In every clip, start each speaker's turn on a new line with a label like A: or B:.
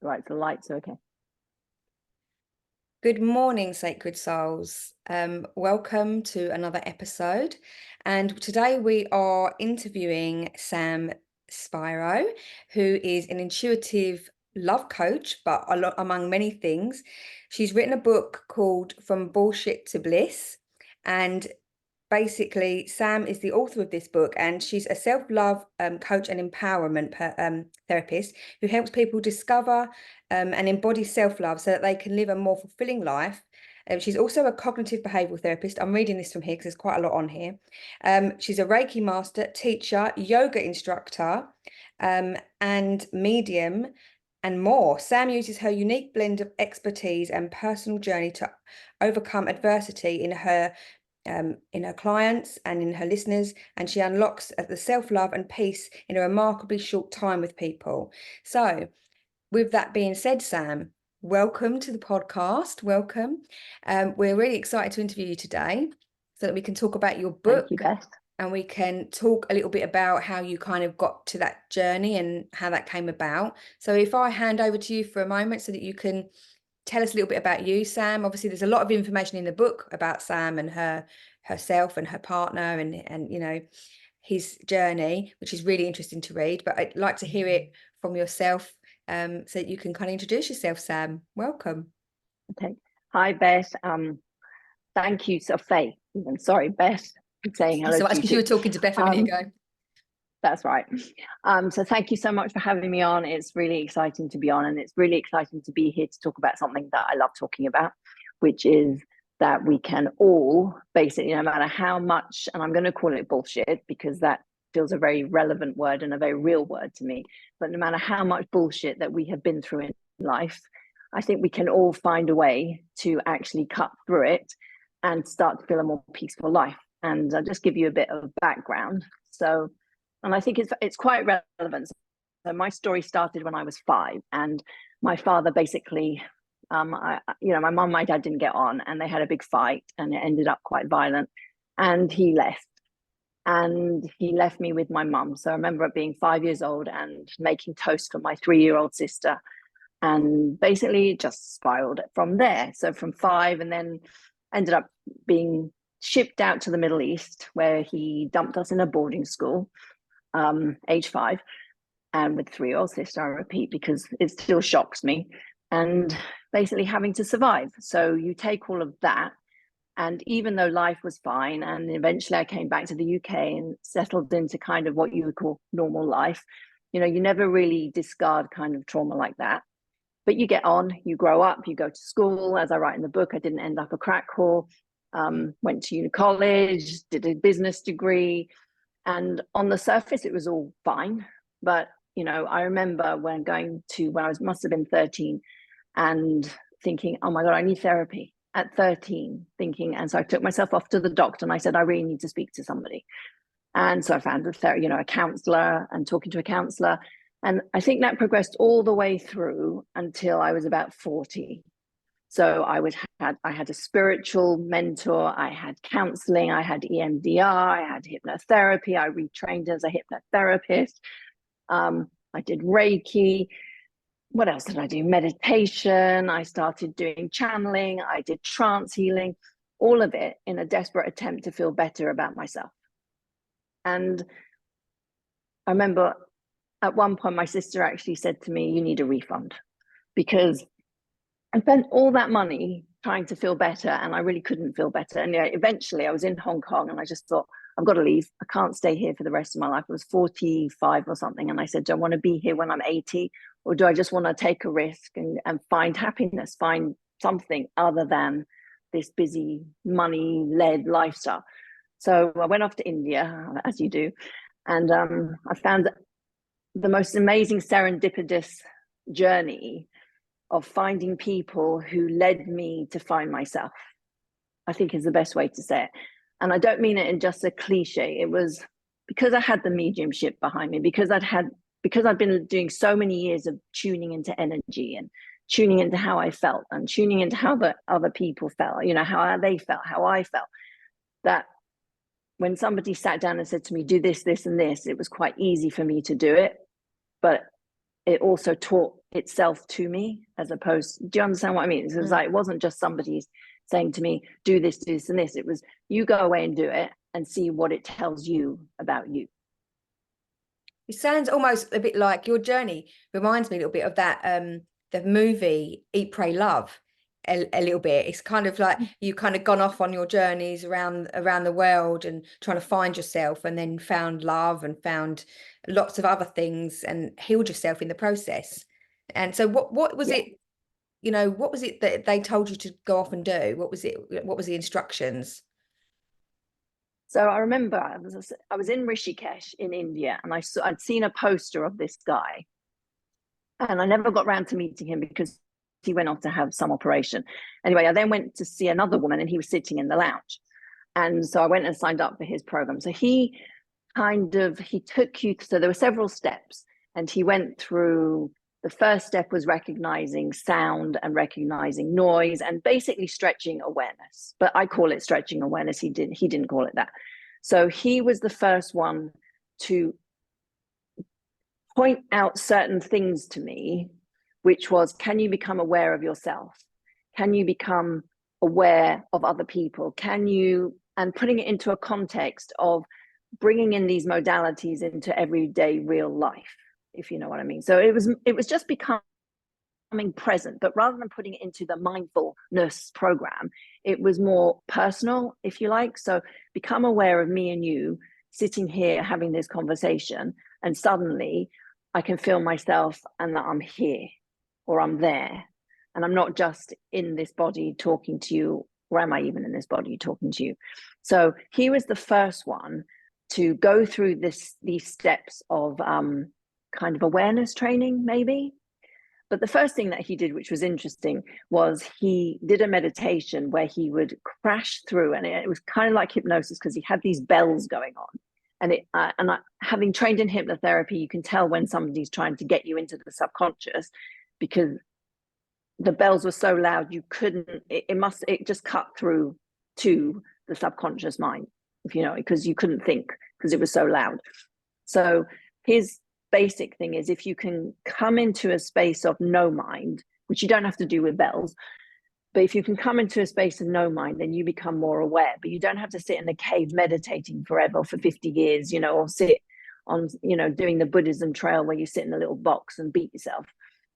A: Right, the lights are okay.
B: Good morning, sacred souls. Welcome to another episode. And today we are interviewing Sam Spiro, who is an intuitive love coach, but among many things. She's written a book called From Bullshit to Bliss. And basically, Sam is the author of this book, and she's a self-love coach and empowerment therapist who helps people discover and embody self-love so that they can live a more fulfilling life. She's also a cognitive behavioural therapist. I'm reading this from here because there's quite a lot on here. She's a Reiki Master Teacher, yoga instructor, and medium, and more. Sam uses her unique blend of expertise and personal journey to overcome adversity in her clients and in her listeners, and she unlocks the self-love and peace in a remarkably short time with people. So with that being said, Sam, welcome to the podcast. Welcome. We're really excited to interview you today so that we can talk about your book.
A: Thank you, Beth.
B: And we can talk a little bit about how you kind of got to that journey and how that came about. So if I hand over to you for a moment so that you can tell us a little bit about you, Sam. Obviously, there's a lot of information in the book about Sam and herself and her partner and you know, his journey, which is really interesting to read. But I'd like to hear it from yourself, so that you can kind of introduce yourself, Sam. Welcome.
A: Okay. Hi, Beth. Thank you, Sophie. Even sorry, Beth. Saying hello.
B: So I you were talking to Beth a minute ago.
A: That's right. So thank you so much for having me on. It's really exciting to be on, and it's really exciting to be here to talk about something that I love talking about, which is that we can all basically, no matter how much, and I'm going to call it bullshit because that feels a very relevant word and a very real word to me, but no matter how much bullshit that we have been through in life, I think we can all find a way to actually cut through it and start to feel a more peaceful life. And I'll just give you a bit of background. So, and I think it's quite relevant. So my story started when I was 5, and my father basically, my mum and my dad didn't get on, and they had a big fight, and it ended up quite violent. And he left me with my mum. So I remember being 5 years old and making toast for my 3-year-old sister, and basically it just spiraled from there. So from 5, and then ended up being shipped out to the Middle East, where he dumped us in a boarding school, age 5, and with 3-year-old sister, I repeat, because it still shocks me, and basically having to survive. So you take all of that, and even though life was fine, and eventually I came back to the UK and settled into kind of what you would call normal life, you know, you never really discard kind of trauma like that. But you get on, you grow up, you go to school. As I write in the book, I didn't end up a crack whore. Went to college, did a business degree, and on the surface it was all fine. But you know, I remember when I must have been 13 and thinking, oh my God, I need therapy at 13, thinking. And so I took myself off to the doctor and I said, I really need to speak to somebody. And so I found a counselor, and talking to a counselor. And I think that progressed all the way through until I was about 40. So I had a spiritual mentor, I had counseling, I had EMDR, I had hypnotherapy, I retrained as a hypnotherapist. I did Reiki. What else did I do? Meditation. I started doing channeling. I did trance healing, all of it in a desperate attempt to feel better about myself. And I remember at one point, my sister actually said to me, you need a refund, because I spent all that money trying to feel better, and I really couldn't feel better. And eventually I was in Hong Kong, and I just thought, I've got to leave. I can't stay here for the rest of my life. I was 45 or something. And I said, do I want to be here when I'm 80? Or do I just want to take a risk and find happiness, find something other than this busy, money-led lifestyle? So I went off to India, as you do. And I found the most amazing serendipitous journey of finding people who led me to find myself, I think is the best way to say it. And I don't mean it in just a cliche. It was because I had the mediumship behind me, because I'd been doing so many years of tuning into energy and tuning into how I felt and tuning into how the other people felt, you know, how they felt, how I felt, that when somebody sat down and said to me, do this, this, and this, it was quite easy for me to do it. But it also taught itself to me, as opposed, do you understand what I mean? It was like, it wasn't just somebody saying to me, do this, and this. It was, you go away and do it and see what it tells you about you.
B: It sounds almost a bit like your journey reminds me a little bit of that the movie Eat, Pray, Love a little bit. It's kind of like you kind of gone off on your journeys around the world and trying to find yourself, and then found love and found lots of other things and healed yourself in the process. And so what was it, you know, what was it that they told you to go off and do? What was it? What was the instructions?
A: So I remember I was in Rishikesh in India, and I'd seen a poster of this guy, and I never got around to meeting him because he went off to have some operation. Anyway, I then went to see another woman, and he was sitting in the lounge. And so I went and signed up for his program. So he took you, so there were several steps, and he went through. The first step was recognizing sound and recognizing noise and basically stretching awareness. But I call it stretching awareness. He didn't call it that. So he was the first one to point out certain things to me, which was, can you become aware of yourself? Can you become aware of other people? Can you, and putting it into a context of bringing in these modalities into everyday real life, if you know what I mean. So it was just becoming present, but rather than putting it into the mindfulness program, it was more personal, if you like. So become aware of me and you sitting here having this conversation, and suddenly I can feel myself and that I'm here or I'm there, and I'm not just in this body talking to you, or am I even in this body talking to you? So he was the first one to go through these steps of kind of awareness training, maybe. But the first thing that he did, which was interesting, was he did a meditation where he would crash through, and it was kind of like hypnosis because he had these bells going on. And having trained in hypnotherapy, you can tell when somebody's trying to get you into the subconscious, because the bells were so loud you couldn't. It just cut through to the subconscious mind, if you know, because you couldn't think because it was so loud. So his basic thing is, if you can come into a space of no mind, which you don't have to do with bells, but if you can come into a space of no mind, then you become more aware. But you don't have to sit in a cave meditating forever for 50 years, you know, or sit on, you know, doing the Buddhism trail where you sit in a little box and beat yourself.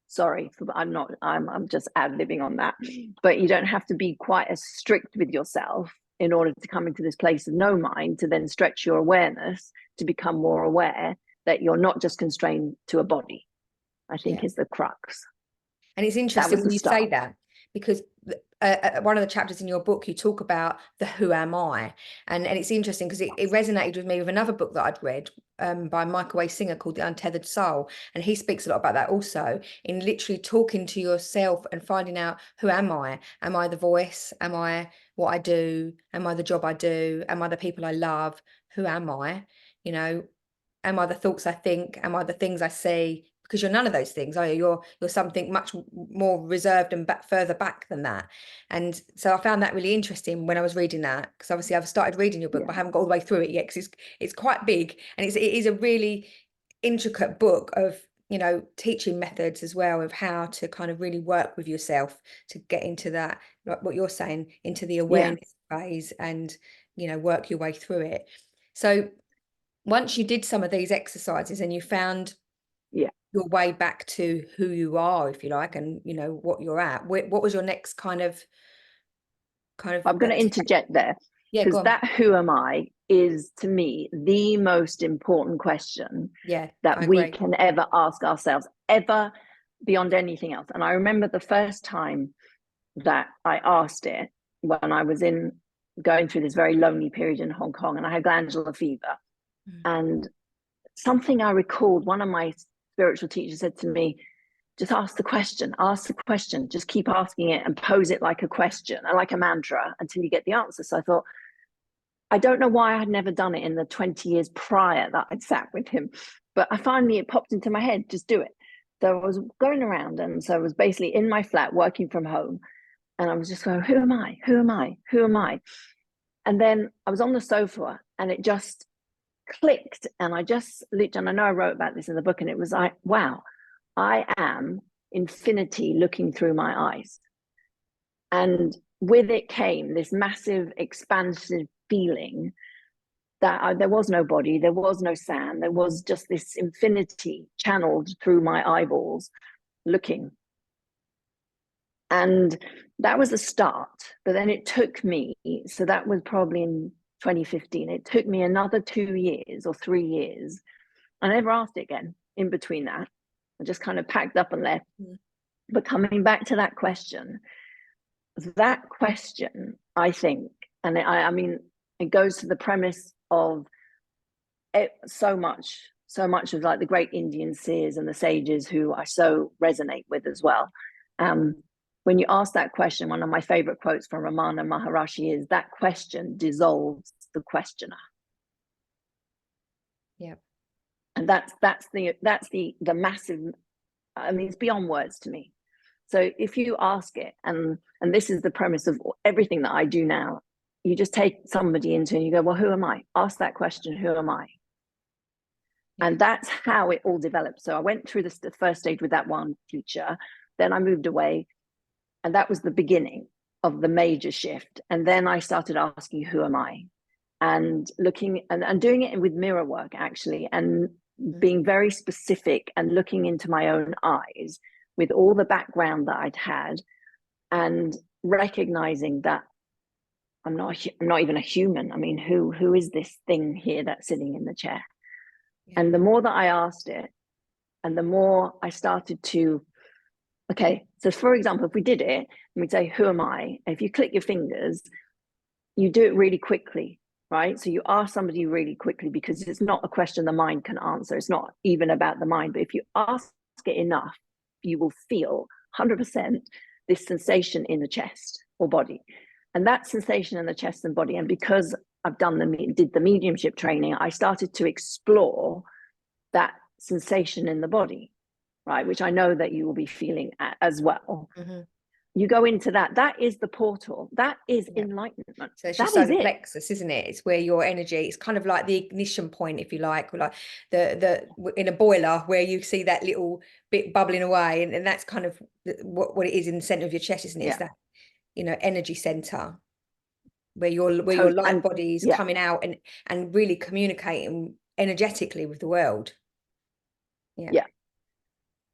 A: Sorry, I'm just ad-libbing on that. But you don't have to be quite as strict with yourself in order to come into this place of no mind, to then stretch your awareness to become more aware that you're not just constrained to a body, I think is the crux.
B: And it's interesting when you say that, because one of the chapters in your book, you talk about the who am I, and it's interesting because it resonated with me with another book that I'd read by Michael A. Singer called The Untethered Soul, and he speaks a lot about that also, in literally talking to yourself and finding out, who am I? Am I the voice? Am I what I do? Am I the job I do? Am I the people I love? Who am I? You know, am I the thoughts I think? Am I the things I see? Because you're none of those things, are you? You're something much more reserved and further back than that. And so I found that really interesting when I was reading that, because obviously I've started reading your book, but I haven't got all the way through it yet, because it's quite big, and it is a really intricate book of, you know, teaching methods as well, of how to kind of really work with yourself to get into that, like what you're saying, into the awareness phase, and, you know, work your way through it. So once you did some of these exercises and you found your way back to who you are, if you like, and, you know, what you're at, what was your next kind of
A: I'm going to interject there, because that who am I is, to me, the most important question that we can ever ask ourselves, ever, beyond anything else. And I remember the first time that I asked it, when I was going through this very lonely period in Hong Kong, and I had glandular fever. And something I recalled, one of my spiritual teachers said to me, just ask the question, just keep asking it and pose it like a question and like a mantra until you get the answer. So I thought, I don't know why I had never done it in the 20 years prior that I'd sat with him, but it popped into my head, just do it. So I was going around, and so I was basically in my flat working from home, and I was just going, who am I? Who am I? Who am I? And then I was on the sofa, and it just clicked, and I just looked, and I know I wrote about this in the book, and it was like, wow, I am infinity looking through my eyes. And with it came this massive expansive feeling that there was no body, there was no sand, there was just this infinity channeled through my eyeballs looking. And that was the start. But then it took me, so that was probably in 2015, it took me another 2 years or 3 years. I never asked it again in between that. I just kind of packed up and left. But coming back to that question, I think, and I mean, it goes to the premise of it, so much of like the great Indian seers and the sages who I so resonate with as well. When you ask that question, one of my favorite quotes from Ramana Maharishi is, that question dissolves the questioner.
B: Yeah.
A: And that's the massive, I mean, it's beyond words to me. So if you ask it, and this is the premise of everything that I do now, you just take somebody into and you go, well, who am I? Ask that question, who am I? Yeah. And that's how it all developed. So I went through the first stage with that one teacher, then I moved away, and that was the beginning of the major shift. And then I started asking, who am I? And looking and doing it with mirror work, actually, and being very specific and looking into my own eyes with all the background that I'd had, and recognizing that I'm not even a human. I mean, who is this thing here that's sitting in the chair? Yeah. And the more that I asked it, and the more I started to, okay, so for example, if we did it and we'd say, who am I? If you click your fingers, you do it really quickly, right? So you ask somebody really quickly, because it's not a question the mind can answer. It's not even about the mind, but if you ask it enough, you will feel 100% this sensation in the chest or body. And that sensation in the chest and body, and because I've did the mediumship training, I started to explore that sensation in the body, right? Which I know that you will be feeling as well. Mm-hmm. You go into that is the portal. That is enlightenment.
B: So it's your solar plexus, isn't it? It's where your energy, it's kind of like the ignition point, if you like, or like the in a boiler where you see that little bit bubbling away, and that's kind of what it is in the center of your chest, isn't it? Yeah. It's that, energy center where your light body is coming out and really communicating energetically with the world.
A: Yeah.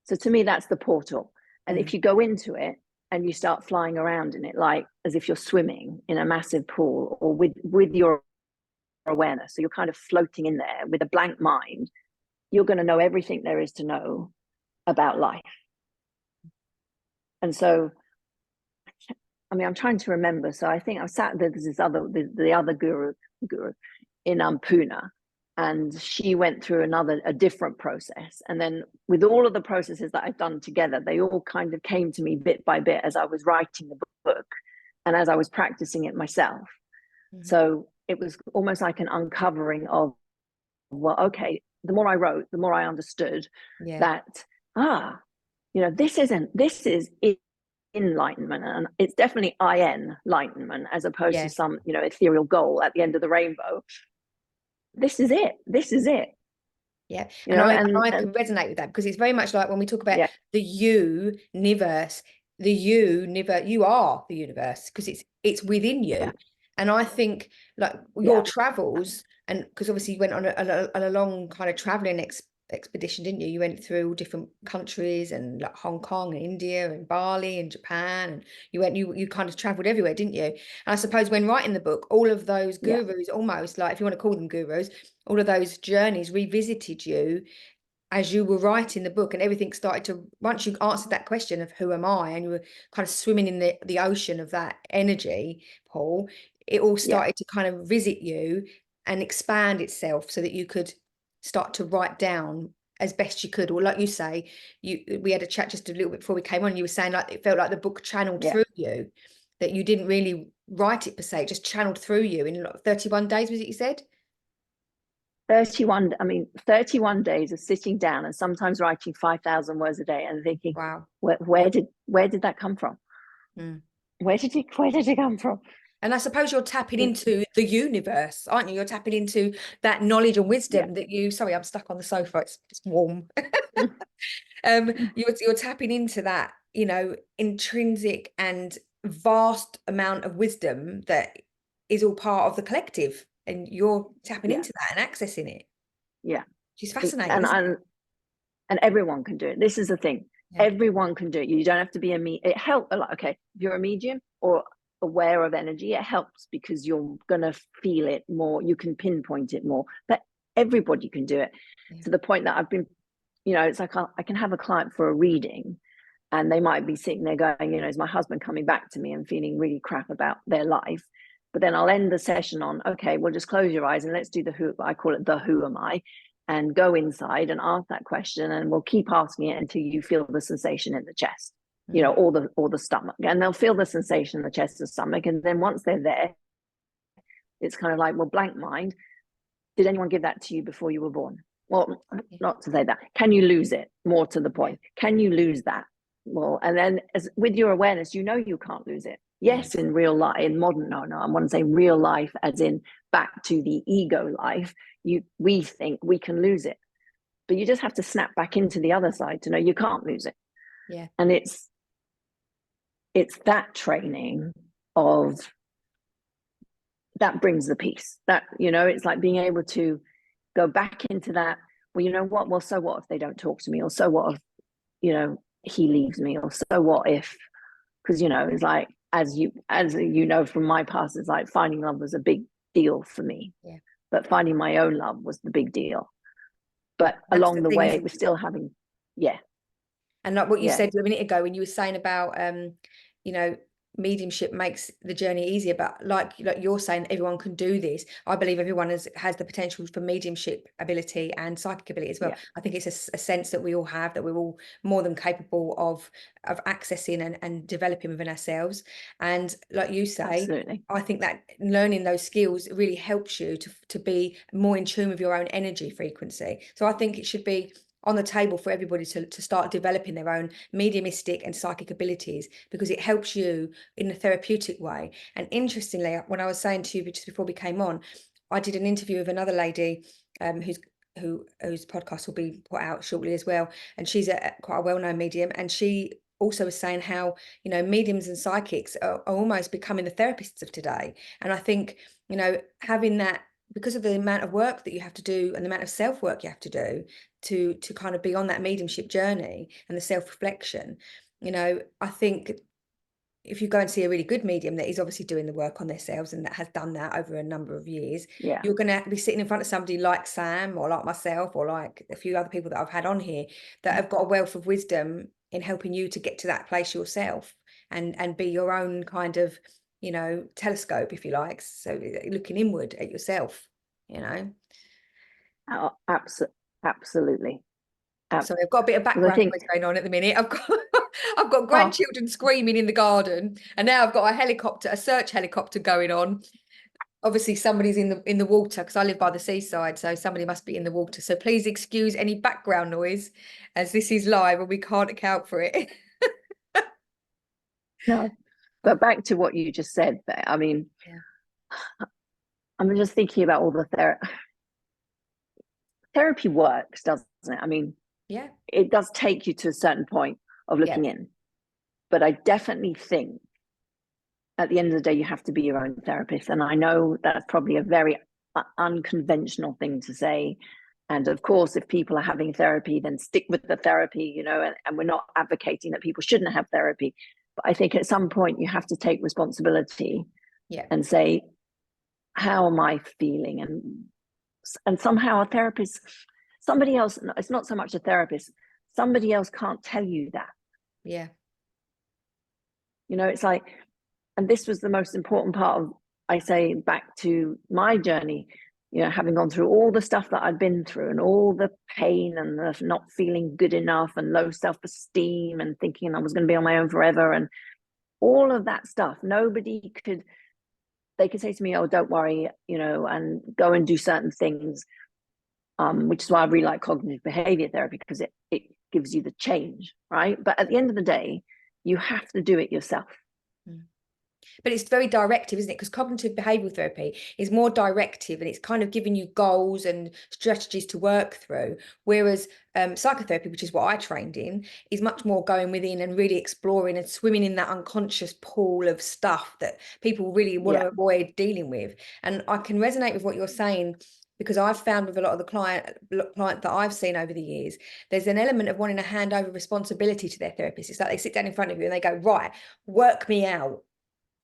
A: So to me, that's the portal. And if you go into it and you start flying around in it, like as if you're swimming in a massive pool, or with your awareness, so you're kind of floating in there with a blank mind, you're going to know everything there is to know about life. And so, I mean, I'm trying to remember. So I think I sat there, there's this the other guru in Pune, and she went through a different process. And then with all of the processes that I've done together, they all kind of came to me bit by bit as I was writing the book and as I was practicing it myself. Mm-hmm. So it was almost like an uncovering of, well, okay, the more I wrote, the more I understood that, this is enlightenment, and it's definitely enlightenment, as opposed to some, ethereal goal at the end of the rainbow. This is it.
B: Yeah. And I can resonate with that, because it's very much like when we talk about the universe, you are the universe, because it's within you. Yeah. And I think like your travels, and because obviously you went on a long kind of traveling expedition, didn't you? You went through different countries, and like Hong Kong and India and Bali and Japan, and you kind of traveled everywhere, didn't you? And I suppose when writing the book, all of those gurus, almost like, if you want to call them gurus, all of those journeys revisited you as you were writing the book, and everything started to, once you answered that question of who am I, and you were kind of swimming in the ocean of that energy, Paul, it all started to kind of visit you and expand itself, so that you could start to write down as best you could. Or like you say, we had a chat just a little bit before we came on, and you were saying like it felt like the book channeled through you, that you didn't really write it per se, it just channeled through you in 31 days, was it you said?
A: 31 days of sitting down and sometimes writing 5,000 words a day and thinking, wow, where did that come from? Where did it come from?
B: And I suppose you're tapping into the universe, aren't you? You're tapping into that knowledge and wisdom that you, sorry, I'm stuck on the sofa. It's warm. You're tapping into that, you know, intrinsic and vast amount of wisdom that is all part of the collective, and you're tapping into that and accessing it.
A: Yeah.
B: Which is fascinating, isn't it?
A: And everyone can do it. This is the thing.
B: Yeah.
A: Everyone can do it. You don't have to be it helps a lot. Okay, if you're a medium or aware of energy, it helps because you're gonna feel it more. You can pinpoint it more. But everybody can do it. To the point that I've been, you know, it's like I can have a client for a reading, and they might be sitting there going, you know, is my husband coming back to me and feeling really crap about their life? But then I'll end the session on, okay, well, just close your eyes and let's do the who. I call it the who am I, and go inside and ask that question, and we'll keep asking it until you feel the sensation in the chest, you know, or the stomach, and they'll feel the sensation in the chest and stomach. And then once they're there, it's kind of like, well, blank mind, did anyone give that to you before you were born? Well, not to say that. Can you lose it? More to the point, can you lose that? Well, and then with your awareness, you know you can't lose it. Yes, in real life, in modern, I want to say real life, as in back to the ego life, we think we can lose it, but you just have to snap back into the other side to know you can't lose it.
B: Yeah.
A: And it's that training of that brings the peace. That, you know, it's like being able to go back into that. Well, you know what? Well, so what if they don't talk to me? Or so what if, you know, he leaves me? Or so what if? Because, you know, it's like, as you know from my past, it's like finding love was a big deal for me.
B: Yeah.
A: But finding my own love was the big deal. But
B: That's
A: along the
B: thing,
A: way, it was still having,
B: And like what you said a minute ago when you were saying about, you know, mediumship makes the journey easier, but like you're saying, everyone can do this. I believe everyone has the potential for mediumship ability and psychic ability as well.
A: Yeah.
B: I think it's a sense that we all have, that we're all more than capable of accessing and developing within ourselves. And like you say,
A: absolutely.
B: I think that learning those skills really helps you to be more in tune with your own energy frequency. So I think it should be on the table for everybody to start developing their own mediumistic and psychic abilities, because it helps you in a therapeutic way. And interestingly, when I was saying to you just before we came on, I did an interview with another lady whose podcast will be put out shortly as well, and she's quite a well-known medium, and she also was saying how, you know, mediums and psychics are almost becoming the therapists of today. And I think, you know, having that, because of the amount of work that you have to do and the amount of self-work you have to do to kind of be on that mediumship journey and the self-reflection, you know, I think if you go and see a really good medium that is obviously doing the work on themselves and that has done that over a number of years, you're going to be sitting in front of somebody like Sam or like myself or like a few other people that I've had on here that have got a wealth of wisdom in helping you to get to that place yourself and be your own kind of, you know, telescope, if you like, so looking inward at yourself, you know.
A: Oh, absolutely.
B: So I've got a bit of background noise going on at the minute. I've got grandchildren screaming in the garden, and now I've got a search helicopter going on. Obviously somebody's in the water, because I live by the seaside, so somebody must be in the water. So please excuse any background noise, as this is live and we can't account for it.
A: No, but back to what you just said there. I mean, I'm just thinking about all the therapy works, doesn't it? I mean, it does take you to a certain point of looking in, but I definitely think at the end of the day, you have to be your own therapist. And I know that's probably a very unconventional thing to say. And of course, if people are having therapy, then stick with the therapy, you know, and we're not advocating that people shouldn't have therapy. But I think at some point you have to take responsibility and say, how am I feeling? And somehow a therapist, somebody else, it's not so much a therapist, somebody else can't tell you that.
B: Yeah.
A: You know, it's like, and this was the most important part of, I say, back to my journey, you know, having gone through all the stuff that I'd been through and all the pain and the not feeling good enough and low self-esteem and thinking I was going to be on my own forever and all of that stuff. They could say to me, oh, don't worry, you know, and go and do certain things, which is why I really like cognitive behavior therapy, because it gives you the change, right? But at the end of the day, you have to do it yourself.
B: but it's very directive, isn't it? Because cognitive behavioural therapy is more directive, and it's kind of giving you goals and strategies to work through. Whereas psychotherapy, which is what I trained in, is much more going within and really exploring and swimming in that unconscious pool of stuff that people really want to avoid dealing with. And I can resonate with what you're saying, because I've found with a lot of the client that I've seen over the years, there's an element of wanting to hand over responsibility to their therapist. It's like they sit down in front of you and they go, right, work me out,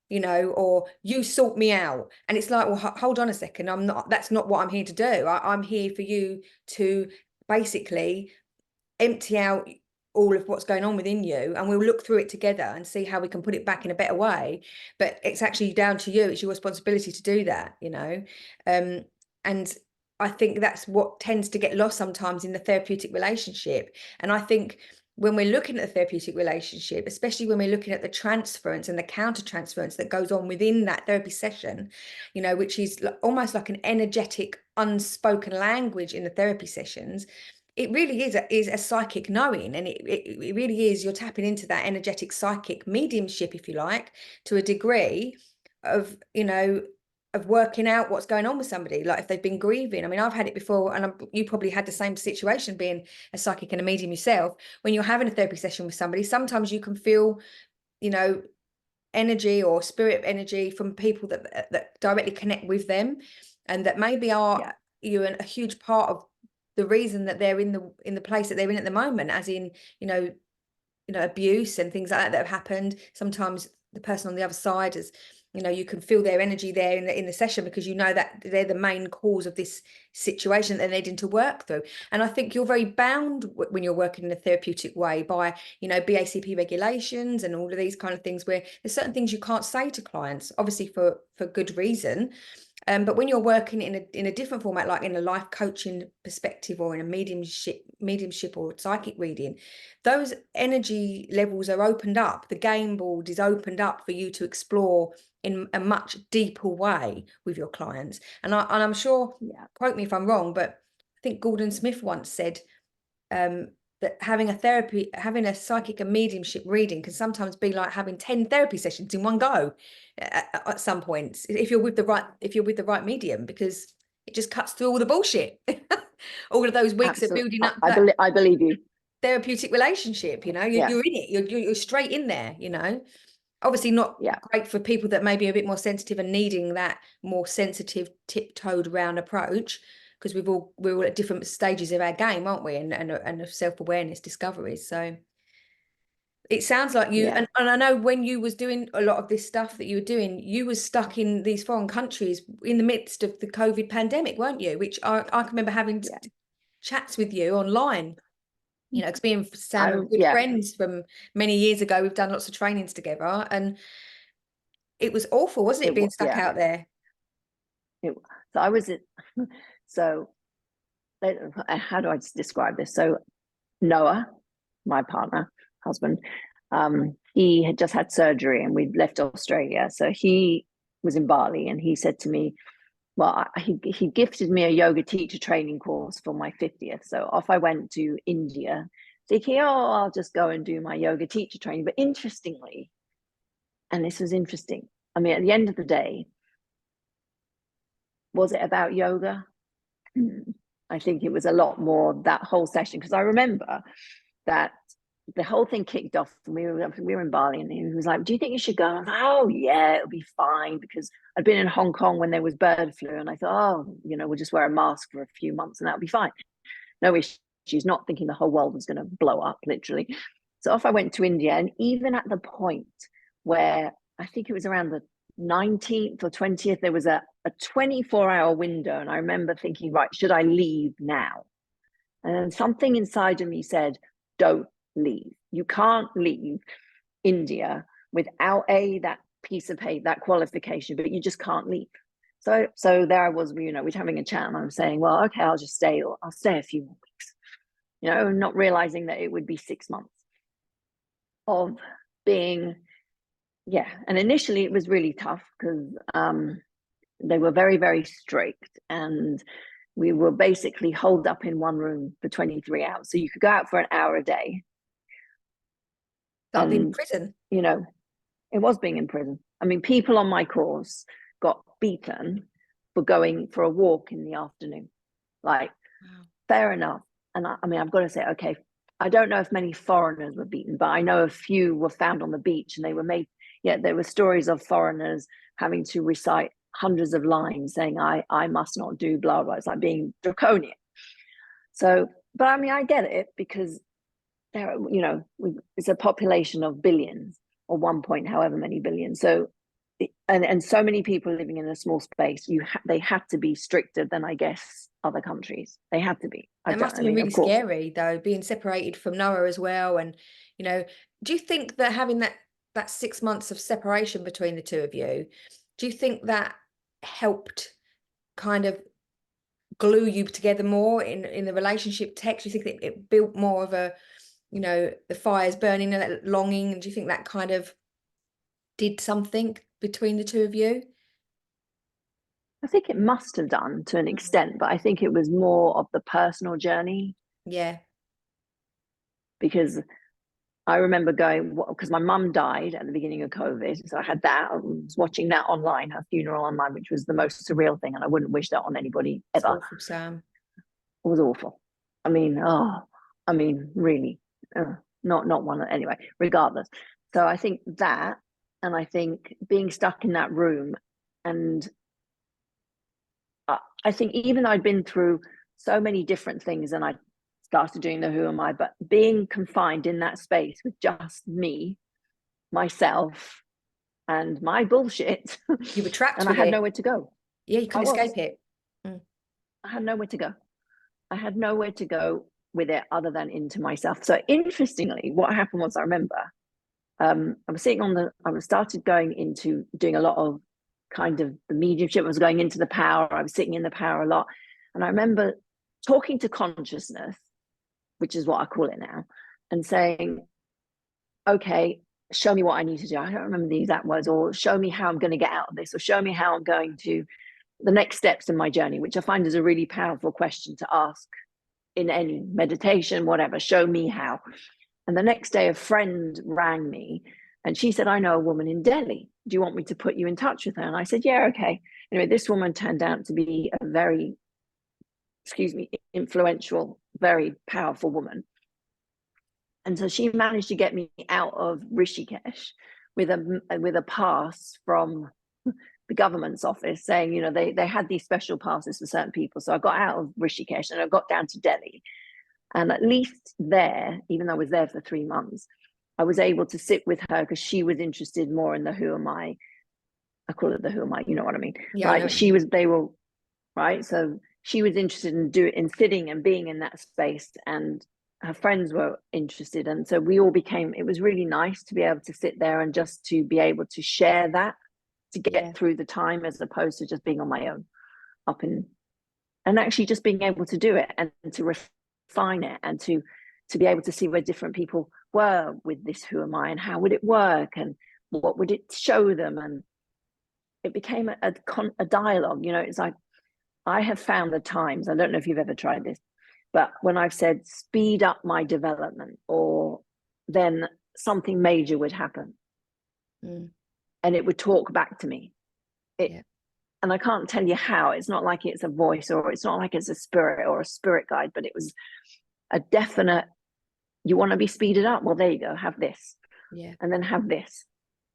B: you know, or you sort me out. And it's like, well, hold on a second. That's not what I'm here to do. I'm here for you to basically empty out all of what's going on within you, and we'll look through it together and see how we can put it back in a better way. But it's actually down to you. It's your responsibility to do that, you know. And I think that's what tends to get lost sometimes in the therapeutic relationship. And I think when we're looking at the therapeutic relationship, especially when we're looking at the transference and the counter transference that goes on within that therapy session, you know, which is almost like an energetic unspoken language in the therapy sessions, it really is a psychic knowing. And it really is, you're tapping into that energetic psychic mediumship, if you like, to a degree of, you know, of working out what's going on with somebody, like if they've been grieving. I mean, I've had it before, and you probably had the same situation being a psychic and a medium yourself. When you're having a therapy session with somebody, sometimes you can feel, you know, energy or spirit energy from people that directly connect with them, and that maybe are you a huge part of the reason that they're in the place that they're in at the moment, as in, you know, abuse and things like that have happened. Sometimes the person on the other side is, you know, you can feel their energy there in the session, because you know that they're the main cause of this situation that they're needing to work through. And I think you're very bound when you're working in a therapeutic way by, you know, BACP regulations and all of these kind of things, where there's certain things you can't say to clients, obviously for good reason. But when you're working in a different format, like in a life coaching perspective or in a mediumship or psychic reading, those energy levels are opened up. The game board is opened up for you to explore in a much deeper way with your clients. And I'm sure, quote me if I'm wrong, but I think Gordon Smith once said that having a psychic and mediumship reading can sometimes be like having 10 therapy sessions in one go at some points, if you're with the right medium, because it just cuts through all the bullshit. All of those weeks of building up
A: I believe you.
B: Therapeutic relationship, you know, you're in it, you're straight in there, you know. Obviously not great for people that may be a bit more sensitive and needing that more sensitive, tiptoed around approach, because we're all at different stages of our game, aren't we, and of self-awareness discovery. So it sounds like you, and I know when you was doing a lot of this stuff that you were doing, you was stuck in these foreign countries in the midst of the COVID pandemic, weren't you? Which I can remember having chats with you online, you know, because me and Sam are good friends from many years ago. We've done lots of trainings together, and it was awful, wasn't it, being stuck out there?
A: So I was, so how do I describe this? So Noah, my partner, husband, he had just had surgery and we'd left Australia. So he was in Bali, and he said to me, well, he gifted me a yoga teacher training course for my 50th. So off I went to India, thinking, oh, I'll just go and do my yoga teacher training. But interestingly, and this was interesting, I mean, at the end of the day, was it about yoga? I think it was a lot more, that whole session, because I remember that the whole thing kicked off and we were in Bali, and he was like, do you think you should go? And I was like, oh yeah, it'll be fine, because I'd been in Hong Kong when there was bird flu, and I thought, oh, you know, we'll just wear a mask for a few months and that'll be fine. No issues, not thinking the whole world was going to blow up, literally. So off I went to India, and even at the point where I think it was around the 19th or 20th, there was a 24-hour window, and I remember thinking, right, should I leave now? And then something inside of me said, don't leave. You can't leave India without that piece of paper, that qualification, but you just can't leave. So there I was, you know, we're having a chat, and I'm saying, well, okay, I'll just stay, or I'll stay a few more weeks, you know, not realizing that it would be 6 months of being, and initially it was really tough, because they were very, very strict, and we were basically holed up in one room for 23 hours. So you could go out for an hour a day.
B: Like being in prison.
A: You know, it was being in prison. I mean, people on my course got beaten for going for a walk in the afternoon. Like,
B: Wow.
A: fair enough. And I mean, I've got to say, okay, I don't know if many foreigners were beaten, but I know a few were found on the beach and they were made, there were stories of foreigners having to recite hundreds of lines saying, I must not do blah, blah. It's like being draconian. So, but I mean, I get it, because there, it's a population of billions, or 1 point however many billion. So, and so many people living in a small space, they had to be stricter than, I guess, other countries. They had to be.
B: It must have been really scary, though, being separated from Noah as well. And, do you think that having that 6 months of separation between the two of you, do you think that helped kind of glue you together more in the relationship text? Do you think that it built more of a, the fires burning and that longing? And do you think that kind of did something between the two of you?
A: I think it must have done to an extent, but I think it was more of the personal journey.
B: Yeah.
A: Because I remember going, because my mum died at the beginning of COVID. So I had that. I was watching that online, her funeral online, which was the most surreal thing. And I wouldn't wish that on anybody ever.
B: It's awful, Sam.
A: It was awful. I mean, really, not one. Anyway, regardless. So I think that, and I think being stuck in that room, and I think even though I'd been through so many different things and I started doing the Who Am I, but being confined in that space with just me, myself, and my bullshit.
B: You were trapped
A: and
B: with
A: I had
B: it.
A: nowhere to go.
B: Yeah, you couldn't escape it.
A: I had nowhere to go. I had nowhere to go with it other than into myself. So interestingly, what happened was, I remember I was sitting I started going into doing a lot of kind of the mediumship. I was going into the power. I was sitting in the power a lot. And I remember talking to consciousness, which is what I call it now, and saying, okay, show me what I need to do. I don't remember the exact words, or show me how I'm going to get out of this, or show me how I'm going to the next steps in my journey, which I find is a really powerful question to ask in any meditation, whatever. Show me how. And the next day, a friend rang me and she said, I know a woman in Delhi. Do you want me to put you in touch with her? And I said, yeah, okay. Anyway, this woman turned out to be a very, influential, very powerful woman. And so she managed to get me out of Rishikesh with a pass from the government's office saying, they had these special passes for certain people. So I got out of Rishikesh and I got down to Delhi. And at least there, even though I was there for 3 months, I was able to sit with her because she was interested more in the Who Am I. I call it the Who Am I, you know what I mean?
B: Yeah,
A: right. They were, right. So she was interested in sitting and being in that space, and her friends were interested. And so we all it was really nice to be able to sit there and just to be able to share that, to get through the time, as opposed to just being on my own and actually just being able to do it and to refine it, and to be able to see where different people were with this Who Am I, and how would it work, and what would it show them. And it became a dialogue. It's like, I have found the times, I don't know if you've ever tried this, but when I've said speed up my development, or then something major would happen and it would talk back to me. And I can't tell you how. It's not like it's a voice, or it's not like it's a spirit or a spirit guide, but it was a definite, you want to be speeded up? Well, there you go, have this.
B: Yeah.
A: And then have this.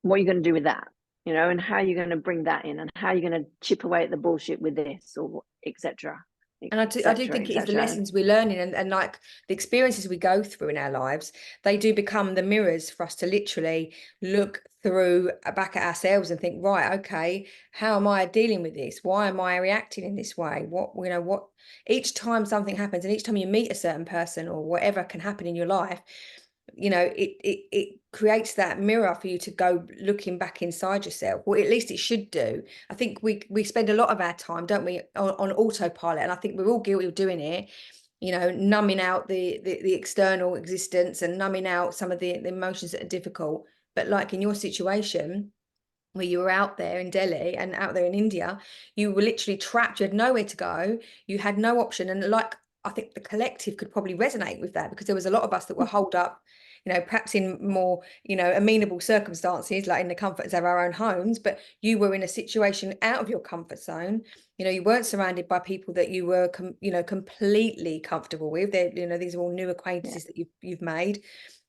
A: What are you going to do with that? And how are you going to bring that in, and how are you going to chip away at the bullshit with this, or etc.
B: And I do think it is the lessons we're learning, and like the experiences we go through in our lives, they do become the mirrors for us to literally look through back at ourselves and think, right, okay, how am I dealing with this? Why am I reacting in this way? What each time something happens, and each time you meet a certain person or whatever can happen in your life, it creates that mirror for you to go looking back inside yourself. Well, at least it should do. I think we spend a lot of our time, don't we, on autopilot, and I think we're all guilty of doing it, numbing out the external existence and numbing out some of the emotions that are difficult. But like in your situation, where you were out there in Delhi and out there in India, you were literally trapped. You had nowhere to go. You had no option. And like, I think the collective could probably resonate with that, because there was a lot of us that were holed up you know, perhaps in more, you know, amenable circumstances, like in the comforts of our own homes, but you were in a situation out of your comfort zone. You know, you weren't surrounded by people that you were, you know, completely comfortable with. They're, you know, these are all new acquaintances that you've made.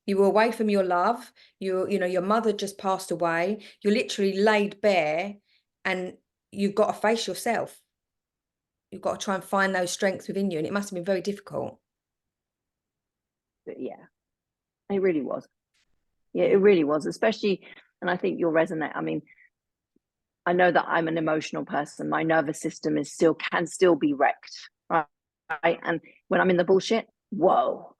B: You were away from your love. You know, your mother just passed away. You're literally laid bare, and you've got to face yourself. You've got to try and find those strengths within you, and it must have been very difficult.
A: But yeah, it really was. Yeah, it really was, especially, and I think you'll resonate. I mean, I know that I'm an emotional person. My nervous system can still be wrecked, right? And when I'm in the bullshit, whoa,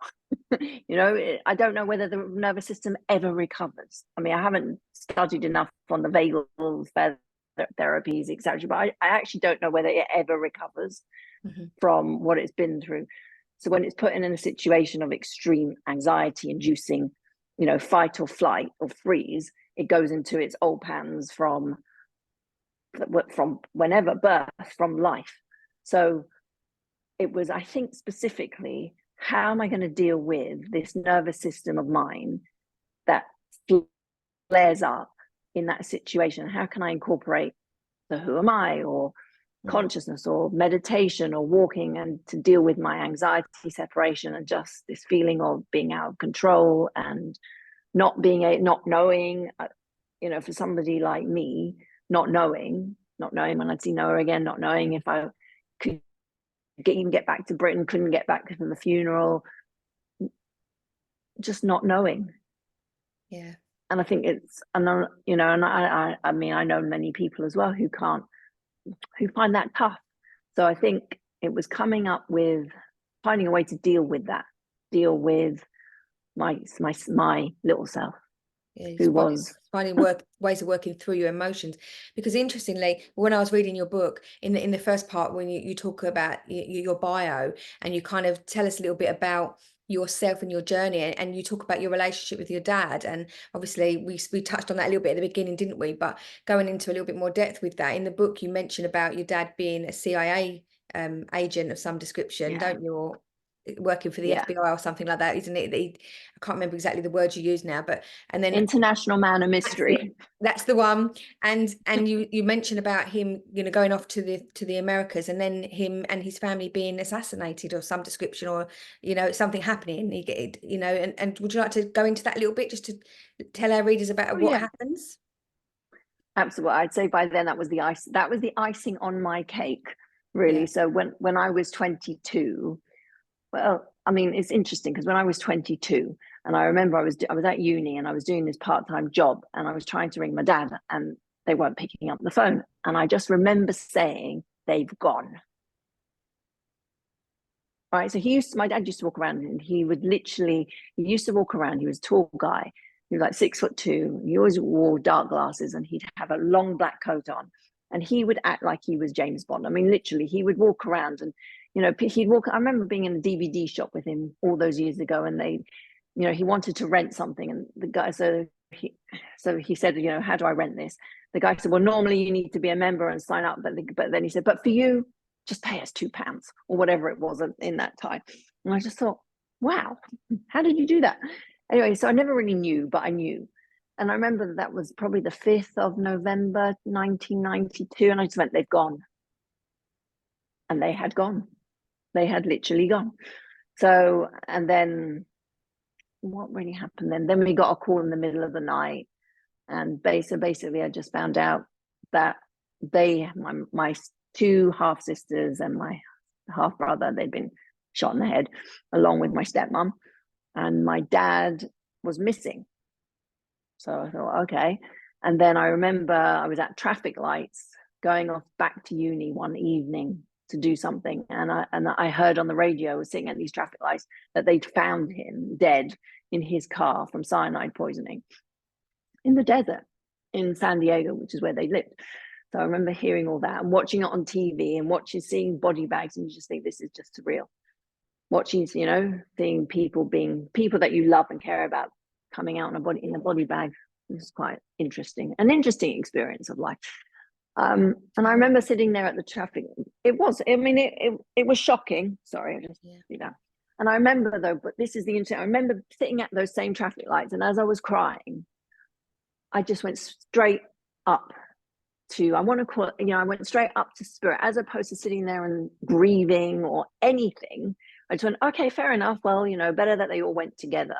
A: you know, I don't know whether the nervous system ever recovers. I mean, I haven't studied enough on the vagal therapies, etc. But I actually don't know whether it ever recovers from what it's been through. So when it's put in a situation of extreme anxiety inducing, you know, fight or flight or freeze, it goes into its old patterns from whenever birth, from life. So it was, I think, specifically, how am I going to deal with this nervous system of mine that flares up in that situation? How can I incorporate the who am I, or consciousness, or meditation, or walking, and to deal with my anxiety, separation, and just this feeling of being out of control and not knowing, you know, for somebody like me, not knowing when I'd see Noah again, not knowing if I could even get back to Britain, couldn't get back to the funeral, just not knowing.
B: Yeah.
A: And I think it's, and you know, and I mean, I know many people as well who find that tough. So I think it was coming up with finding a way to deal with that, deal with my little self, who was
B: finding ways of working through your emotions. Because interestingly, when I was reading your book, in the first part, when you talk about your bio, and you kind of tell us a little bit about yourself and your journey, and you talk about your relationship with your dad, and obviously we touched on that a little bit at the beginning, didn't we? But going into a little bit more depth with that, in the book you mention about your dad being a CIA agent of some description, don't you? Or working for the FBI or something like that, isn't it? I can't remember exactly the words you use now, but and then
A: international man of mystery.
B: That's the one. And you mentioned about him, you know, going off to the Americas, and then him and his family being assassinated or some description, or, you know, something happening. You know, and would you like to go into that a little bit, just to tell our readers about what happens?
A: Absolutely. I'd say by then that was the icing on my cake, really. So when I was 22, well, I mean, it's interesting because when I was 22, and I remember I was at uni and I was doing this part-time job, and I was trying to ring my dad and they weren't picking up the phone. And I just remember saying, they've gone. Right. So my dad used to walk around, and he was a tall guy. He was like 6'2". He always wore dark glasses, and he'd have a long black coat on, and he would act like he was James Bond. I mean, literally, he would walk around, and, you know, he'd walk. I remember being in a DVD shop with him all those years ago, and you know, he wanted to rent something, and the guy, so he said, you know, how do I rent this? The guy said, well, normally you need to be a member and sign up, but then he said, but for you, just pay us £2 or whatever it was in that time. And I just thought, wow, how did you do that? Anyway, so I never really knew, but I knew. And I remember that was probably the 5th of November, 1992. And I just went, they've gone. And they had gone. They had literally gone. So, and then what really happened then? Then we got a call in the middle of the night. And basically, I just found out that my 2 half sisters and my half brother, they'd been shot in the head, along with my stepmom, and my dad was missing. So I thought, okay. And then I remember I was at traffic lights going off back to uni one evening to do something, and I heard on the radio, I was sitting at these traffic lights, that they'd found him dead in his car from cyanide poisoning in the desert in San Diego, which is where they lived. So I remember hearing all that and watching it on TV, and seeing body bags, and you just think, this is just surreal. Watching, you know, seeing people that you love and care about coming out in a body bag. It was quite interesting, an interesting experience of life. And I remember sitting there at the traffic. It was shocking. Sorry, I just do that. And I remember though, but this is the interesting, I remember sitting at those same traffic lights, and as I was crying, I just went straight up to, I want to call it, I went straight up to spirit, as opposed to sitting there and grieving or anything. I just went, okay, fair enough. Well, better that they all went together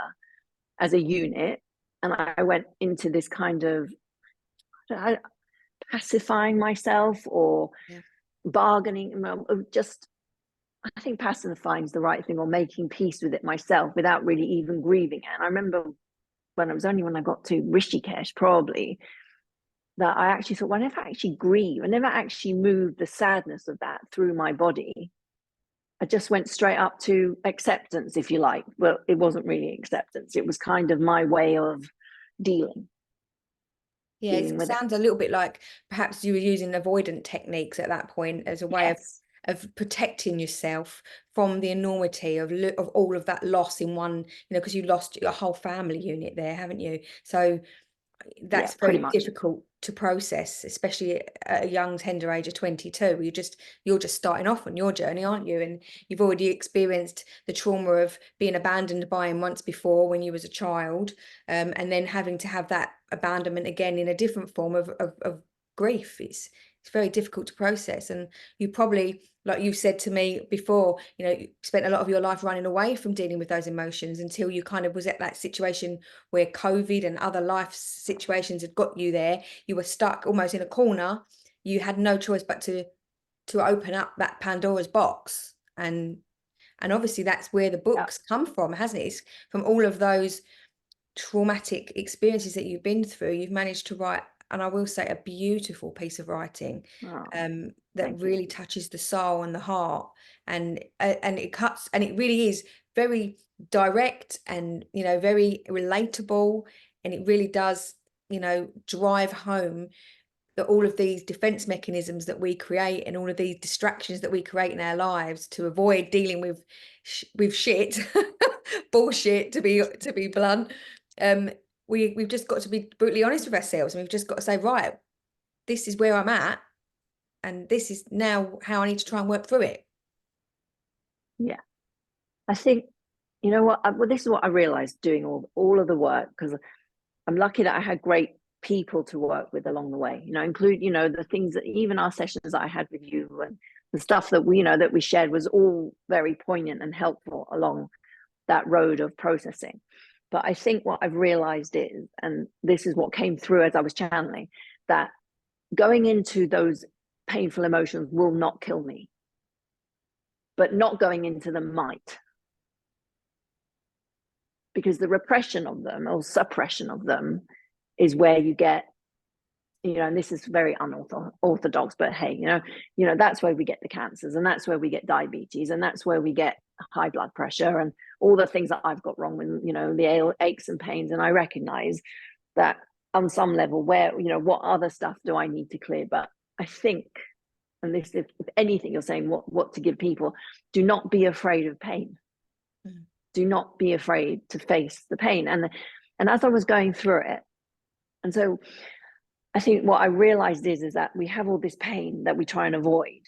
A: as a unit. And I went into this kind of pacifying myself, or bargaining, just, I think pacifying is the right thing, or making peace with it myself without really even grieving it. And I remember when I got to Rishikesh, probably, that I actually thought, well, I never actually grieve. I never actually moved the sadness of that through my body. I just went straight up to acceptance, if you like. Well, it wasn't really acceptance. It was kind of my way of dealing
B: It
A: with
B: sounds a little bit like perhaps you were using avoidant techniques at that point as a way of protecting yourself from the enormity of all of that loss in one, because you lost your whole family unit there, haven't you? So that's very difficult to process, especially at a young, tender age of 22. You're just starting off on your journey, aren't you? And you've already experienced the trauma of being abandoned by him once before when you was a child, and then having to have that abandonment again in a different form of grief. It's very difficult to process. And you probably, like you said to me before, you spent a lot of your life running away from dealing with those emotions until you kind of was at that situation where COVID and other life situations had got you there. You were stuck almost in a corner. You had no choice but to open up that Pandora's box. And obviously that's where the books come from, hasn't it? It's from all of those traumatic experiences that you've been through. You've managed to write, and I will say, a beautiful piece of writing that really touches the soul and the heart, and it cuts, and it really is very direct and very relatable, and it really does drive home that all of these defense mechanisms that we create and all of these distractions that we create in our lives to avoid dealing with shit bullshit, to be blunt. We've just got to be brutally honest with ourselves, and we've just got to say, right, this is where I'm at, and this is now how I need to try and work through it.
A: Yeah, I think, well, this is what I realized doing all of the work, because I'm lucky that I had great people to work with along the way, include, the things that even our sessions that I had with you, and the stuff that we shared was all very poignant and helpful along that road of processing. But I think what I've realized is, and this is what came through as I was channeling, that going into those painful emotions will not kill me, but not going into them might. Because the repression of them or suppression of them is where you get, and this is very unorthodox, but hey, that's where we get the cancers, and that's where we get diabetes, and that's where we get high blood pressure, and all the things that I've got wrong with, the aches and pains. And I recognize that on some level, where, what other stuff do I need to clear? But I think, and this, if anything, you're saying what to give people, do not be afraid of pain. Do not be afraid to face the pain. And as I was going through it, and so I think what I realized is that we have all this pain that we try and avoid.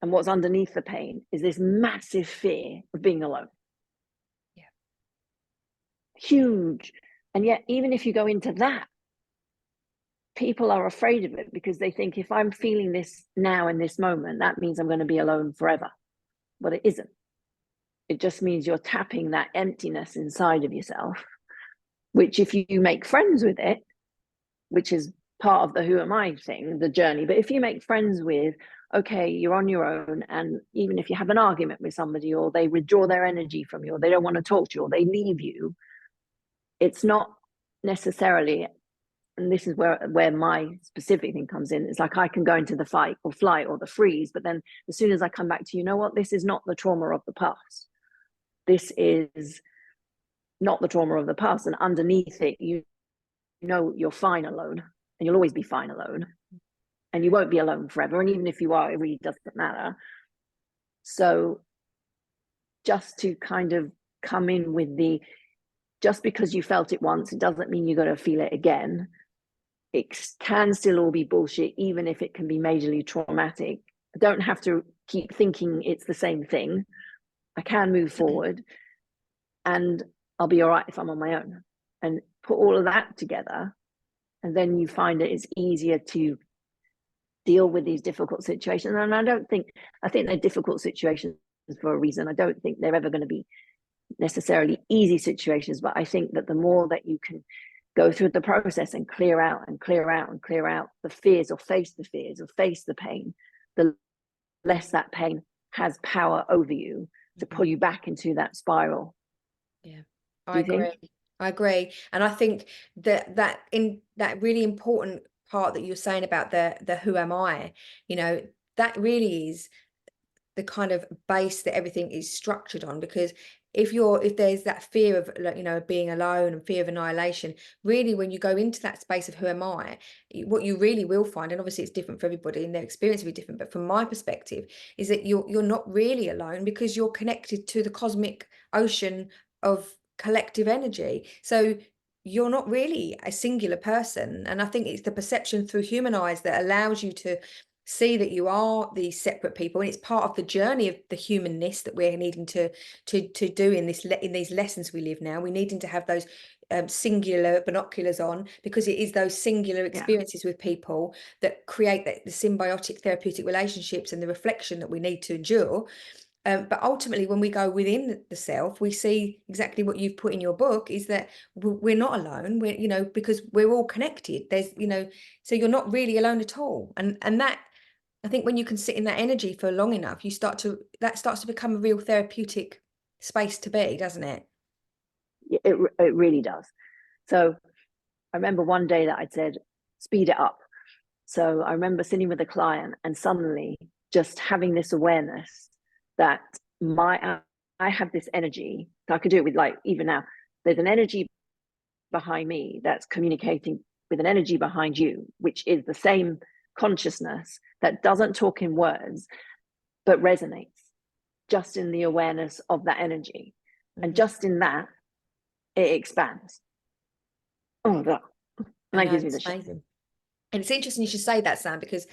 A: And what's underneath the pain is this massive fear of being alone.
B: Yeah.
A: Huge. And yet, even if you go into that, people are afraid of it, because they think, if I'm feeling this now in this moment, that means I'm going to be alone forever. But it isn't. It just means you're tapping that emptiness inside of yourself, which, if you make friends with it, which is part of the who am I thing, the journey. But if you make friends with, okay, you're on your own, and even if you have an argument with somebody, or they withdraw their energy from you, or they don't want to talk to you, or they leave you, it's not necessarily, and this is where my specific thing comes in, it's like I can go into the fight or flight or the freeze, but then as soon as I come back to, this is not the trauma of the past. This is not the trauma of the past. And underneath it, you're fine alone, and you'll always be fine alone, and you won't be alone forever. And even if you are, it really doesn't matter. So just to kind of come in with just because you felt it once, it doesn't mean you're going to feel it again. It can still all be bullshit, even if it can be majorly traumatic. I don't have to keep thinking it's the same thing. I can move forward. and I'll be all right if I'm on my own. And put all of that together, and then you find it's easier to deal with these difficult situations. And I think they're difficult situations for a reason. I don't think they're ever going to be necessarily easy situations, but I think that the more that you can go through the process and clear out the fears, or face the pain, the less that pain has power over you to pull you back into that spiral.
B: Yeah,
A: I agree.
B: I agree. And I think that in that really important part that you're saying about the who am I, that really is the kind of base that everything is structured on. Because if there's that fear of being alone and fear of annihilation, really when you go into that space of who am I, what you really will find, and obviously it's different for everybody and their experience will be different, but from my perspective is that you're not really alone, because you're connected to the cosmic ocean of collective energy. So you're not really a singular person. And I think it's the perception through human eyes that allows you to see that you are these separate people, and it's part of the journey of the humanness that we're needing to do in these lessons we live now. We're needing to have those singular binoculars on, because it is those singular experiences with people that create the symbiotic therapeutic relationships and the reflection that we need to endure. But ultimately, when we go within the self, we see exactly what you've put in your book, is that we're not alone. We're, because we're all connected. So you're not really alone at all. And that, I think when you can sit in that energy for long enough, that starts to become a real therapeutic space to be, doesn't it?
A: It really does. So I remember one day that I'd said, speed it up. So I remember sitting with a client and suddenly just having this awareness that I have this energy. So I could do it with, like, even now, there's an energy behind me that's communicating with an energy behind you, which is the same consciousness that doesn't talk in words, but resonates just in the awareness of that energy. And just in that, it expands. Oh, that gives me the shit.
B: Amazing. And it's interesting you should say that, Sam, because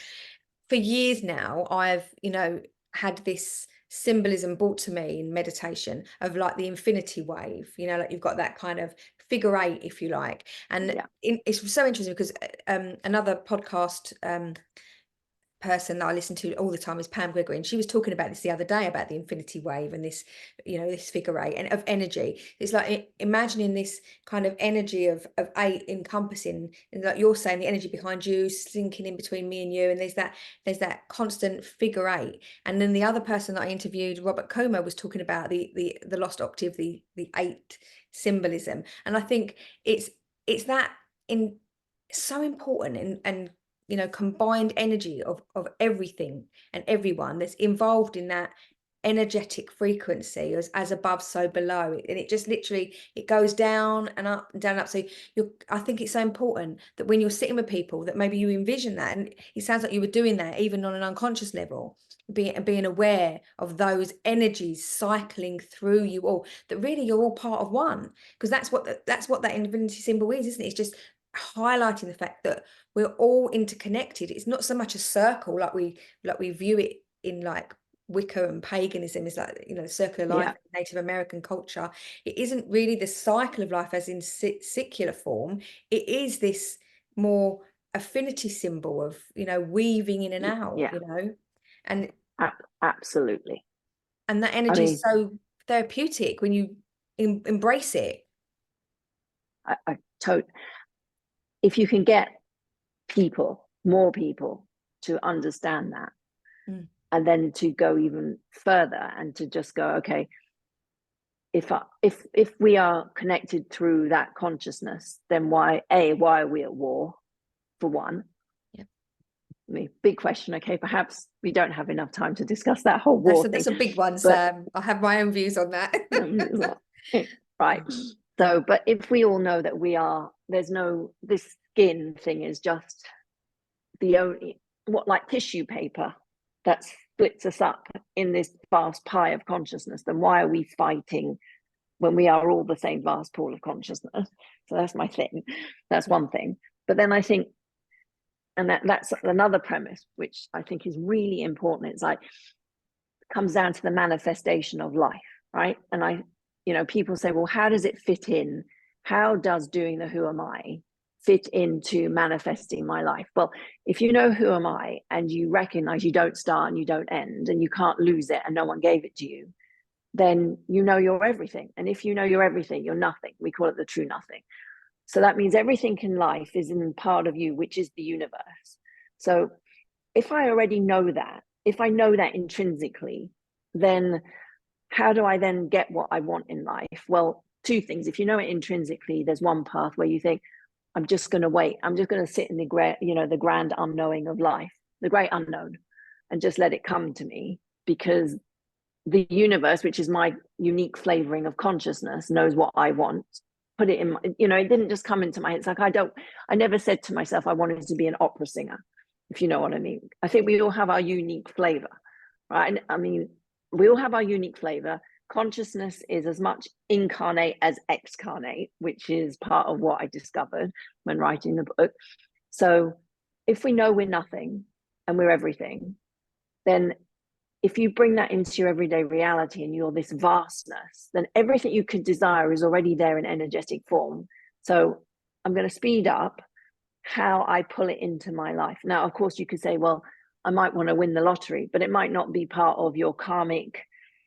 B: for years now, I've, had this symbolism brought to me in meditation of like the infinity wave, like you've got that kind of figure eight, if you like. And it's so interesting because another podcast person that I listen to all the time is Pam Gregory, and she was talking about this the other day, about the infinity wave and this, this figure eight and of energy. It's like imagining this kind of energy of eight encompassing, and like you're saying, the energy behind you sinking in between me and you, and there's that constant figure eight. And then the other person that I interviewed, Robert Comer, was talking about the lost octave, the eight symbolism. And I think it's that in so important and combined energy of everything and everyone that's involved in that energetic frequency, as above so below, and it just literally, it goes down and up and down and up. So I think it's so important that when you're sitting with people, that maybe you envision that, and it sounds like you were doing that even on an unconscious level, being aware of those energies cycling through you all, that really you're all part of one, because that's what that infinity symbol is, isn't it? It's just highlighting the fact that we're all interconnected. It's not so much a circle like we view it in like Wicca and paganism, is like, circular life, Native American culture. It isn't really the cycle of life as in secular form. It is this more affinity symbol of, weaving in and out, and
A: absolutely.
B: And that energy is so therapeutic when you embrace it.
A: If you can get more people to understand that, and then to go even further and to just go, okay, if we are connected through that consciousness, then why are we at war, for one? I mean, big question. Okay, perhaps we don't have enough time to discuss that whole war thing.
B: That's a big one, Sam. I have my own views on that.
A: Right. So, but if we all know that this skin thing is just the only, like tissue paper that splits us up in this vast pie of consciousness, then why are we fighting when we are all the same vast pool of consciousness? So that's my thing. That's one thing. But then I think, and that's another premise, which I think is really important. It's like, it comes down to the manifestation of life, right? And you know, people say, well, how does it fit in? How does doing the who am I fit into manifesting my life? Well, if you know who am I and you recognize you don't start and you don't end and you can't lose it and no one gave it to you, then you know you're everything. And if you know you're everything, you're nothing. We call it the true nothing. So that means everything in life is in part of you, which is the universe. So if I already know that, if I know that intrinsically, then how do I then get what I want in life? Well, two things. If you know it intrinsically, there's one path where you think, I'm just going to wait. I'm just going to sit in the the grand unknowing of life, the great unknown, and just let it come to me, because the universe, which is my unique flavoring of consciousness, knows what I want. Put it in my, it didn't just come into my head. It's like I never said to myself I wanted to be an opera singer, if you know what I mean. I think we all have our unique flavor, right? And I mean, we all have our unique flavor. Consciousness is as much incarnate as excarnate, which is part of what I discovered when writing the book. So if we know we're nothing and we're everything, then if you bring that into your everyday reality and you're this vastness, then everything you could desire is already there in energetic form. So I'm going to speed up how I pull it into my life. Now, of course, you could say, well, I might want to win the lottery, but it might not be part of your karmic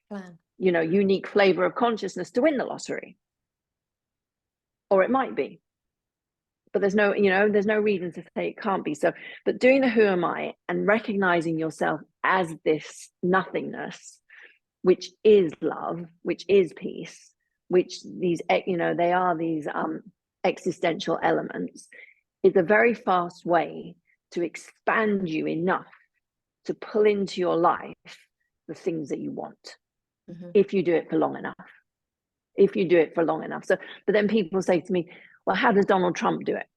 A: plan, unique flavor of consciousness to win the lottery. Or it might be. But there's no reason to say it can't be. So, but doing the who am I and recognizing yourself as this nothingness, which is love, which is peace, which these, they are these existential elements, is a very fast way to expand you enough to pull into your life the things that you want, if you do it for long enough. So, but then people say to me, well, how does Donald Trump do it?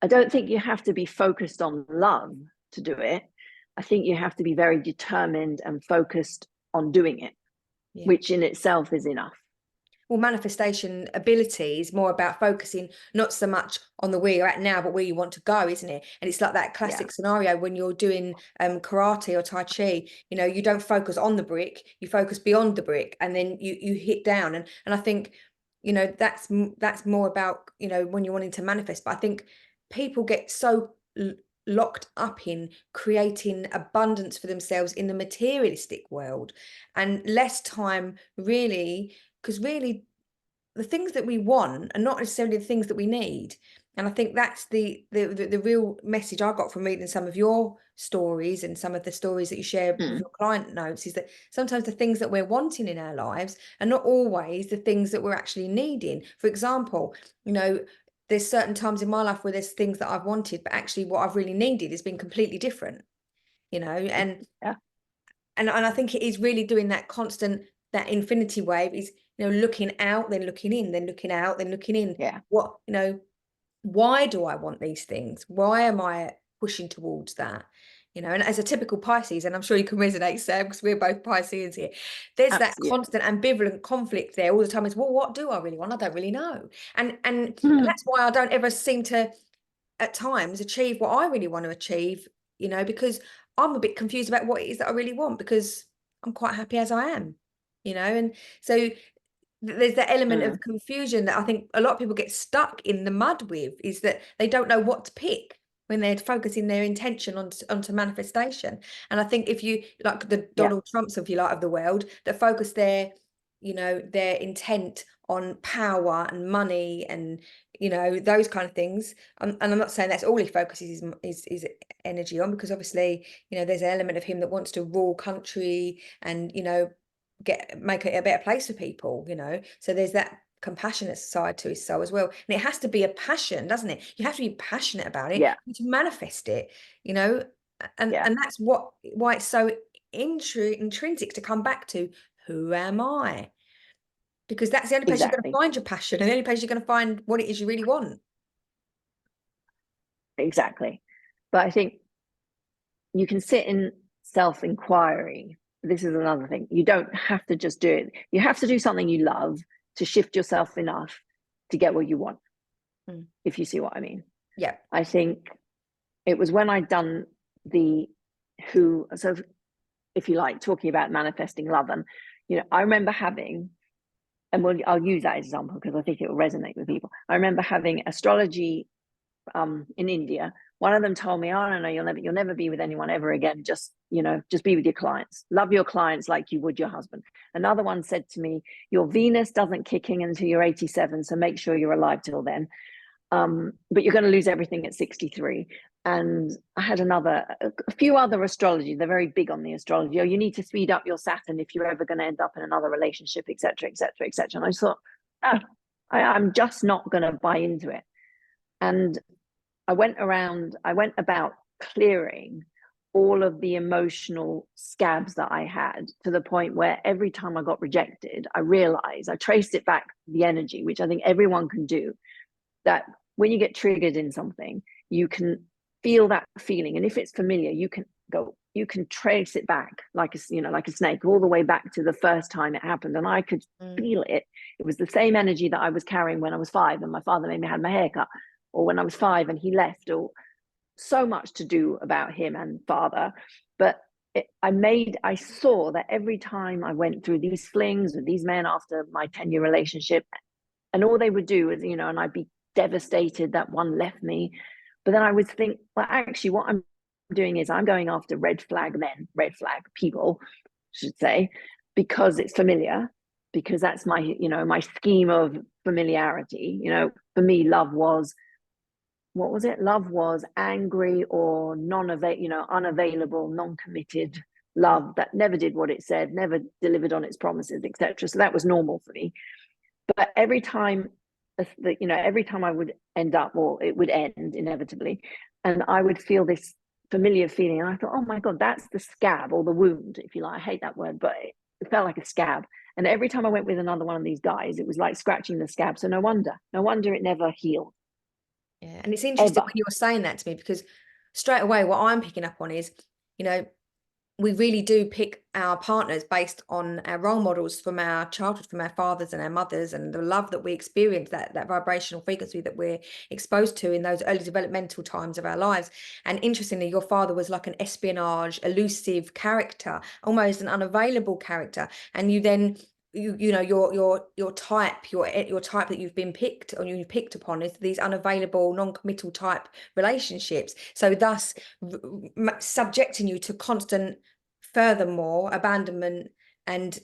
A: I don't think you have to be focused on love to do it. I think you have to be very determined and focused on doing it, which in itself is enough.
B: Well, manifestation ability is more about focusing not so much on the where you're at now, but where you want to go, isn't it? And it's like that classic scenario when you're doing karate or tai chi, you don't focus on the brick, you focus beyond the brick, and then you hit down. And I think, that's more about, when you're wanting to manifest. But I think people get so locked up in creating abundance for themselves in the materialistic world, and less time really, because really the things that we want are not necessarily the things that we need. And I think that's the real message I got from reading some of your stories and some of the stories that you share with your client notes, is that sometimes the things that we're wanting in our lives are not always the things that we're actually needing. For example, there's certain times in my life where there's things that I've wanted, but actually what I've really needed has been completely different, and I think it is really doing that constant, that infinity wave is, looking out, then looking in, then looking out, then looking in. What, why do I want these things? Why am I pushing towards that? And as a typical Pisces, and I'm sure you can resonate, Sam, because we're both Pisceans here, there's that constant ambivalent conflict there all the time. Is, well, what do I really want? I don't really know. And that's why I don't ever seem to, at times, achieve what I really want to achieve, because I'm a bit confused about what it is that I really want, because I'm quite happy as I am, and so there's that element of confusion that I think a lot of people get stuck in the mud with, is that they don't know what to pick when they're focusing their intention onto manifestation. And I think if you, like the Donald Trumps, if you like, of the world, that focus their intent on power and money and those kind of things, and I'm not saying that's all he focuses his energy on, because obviously there's an element of him that wants to rule country and make it a better place for people, so there's that compassionate side to his soul as well. And it has to be a passion, doesn't it? You have to be passionate about it to manifest it, and that's why it's so intrinsic to come back to, who am I? Because that's the only place you're going to find your passion, and the only place you're going to find what it is you really want.
A: Exactly. But I think you can sit in self-inquiry. This is another thing. You don't have to just do it. You have to do something you love to shift yourself enough to get what you want, if you see what I mean.
B: Yeah.
A: I think it was when I'd done so if you like, talking about manifesting love, and I remember having and I'll use that example because I think it will resonate with people. I remember having astrology in India. One of them told me, "Oh no, you'll never be with anyone ever again. Just just be with your clients. Love your clients like you would your husband." Another one said to me, "Your Venus doesn't kick in until you're 87, so make sure you're alive till then. But you're going to lose everything at 63." And I had a few other astrology. They're very big on the astrology. Oh, you need to speed up your Saturn if you're ever going to end up in another relationship, etc., etc., etc. And I thought, oh, I'm just not going to buy into it. And I went about clearing all of the emotional scabs that I had, to the point where every time I got rejected, I realized, I traced it back to the energy, which I think everyone can do, that when you get triggered in something, you can feel that feeling. And if it's familiar, you can trace it back like a snake, all the way back to the first time it happened. And I could feel it. It was the same energy that I was carrying when I was 5 and my father made me have my hair cut, or when I was 5 and he left, or so much to do about him and father. But I saw that every time I went through these flings with these men after my 10-year relationship, and all they would do is, and I'd be devastated that one left me. But then I would think, well, actually, what I'm doing is I'm going after red flag men, red flag people, I should say, because it's familiar, because that's my, my scheme of familiarity. For me, love was, what was it? Love was angry or unavailable, non-committed love that never did what it said, never delivered on its promises, etc. So that was normal for me. But every time I would end up, or it would end inevitably, and I would feel this familiar feeling, and I thought, oh my God, that's the scab, or the wound, if you like. I hate that word, but it felt like a scab. And every time I went with another one of these guys, it was like scratching the scab. So no wonder it never healed.
B: Yeah, and it's interesting
A: Ever.
B: when you're saying that to me, because straight away what I'm picking up on is, we really do pick our partners based on our role models from our childhood, from our fathers and our mothers, and the love that we experience, that vibrational frequency that we're exposed to in those early developmental times of our lives. And interestingly, your father was like an espionage, elusive character, almost an unavailable character. And you then, your type that you've been picked, or you picked upon, is these unavailable, non-committal type relationships. So thus subjecting you to constant, furthermore, abandonment and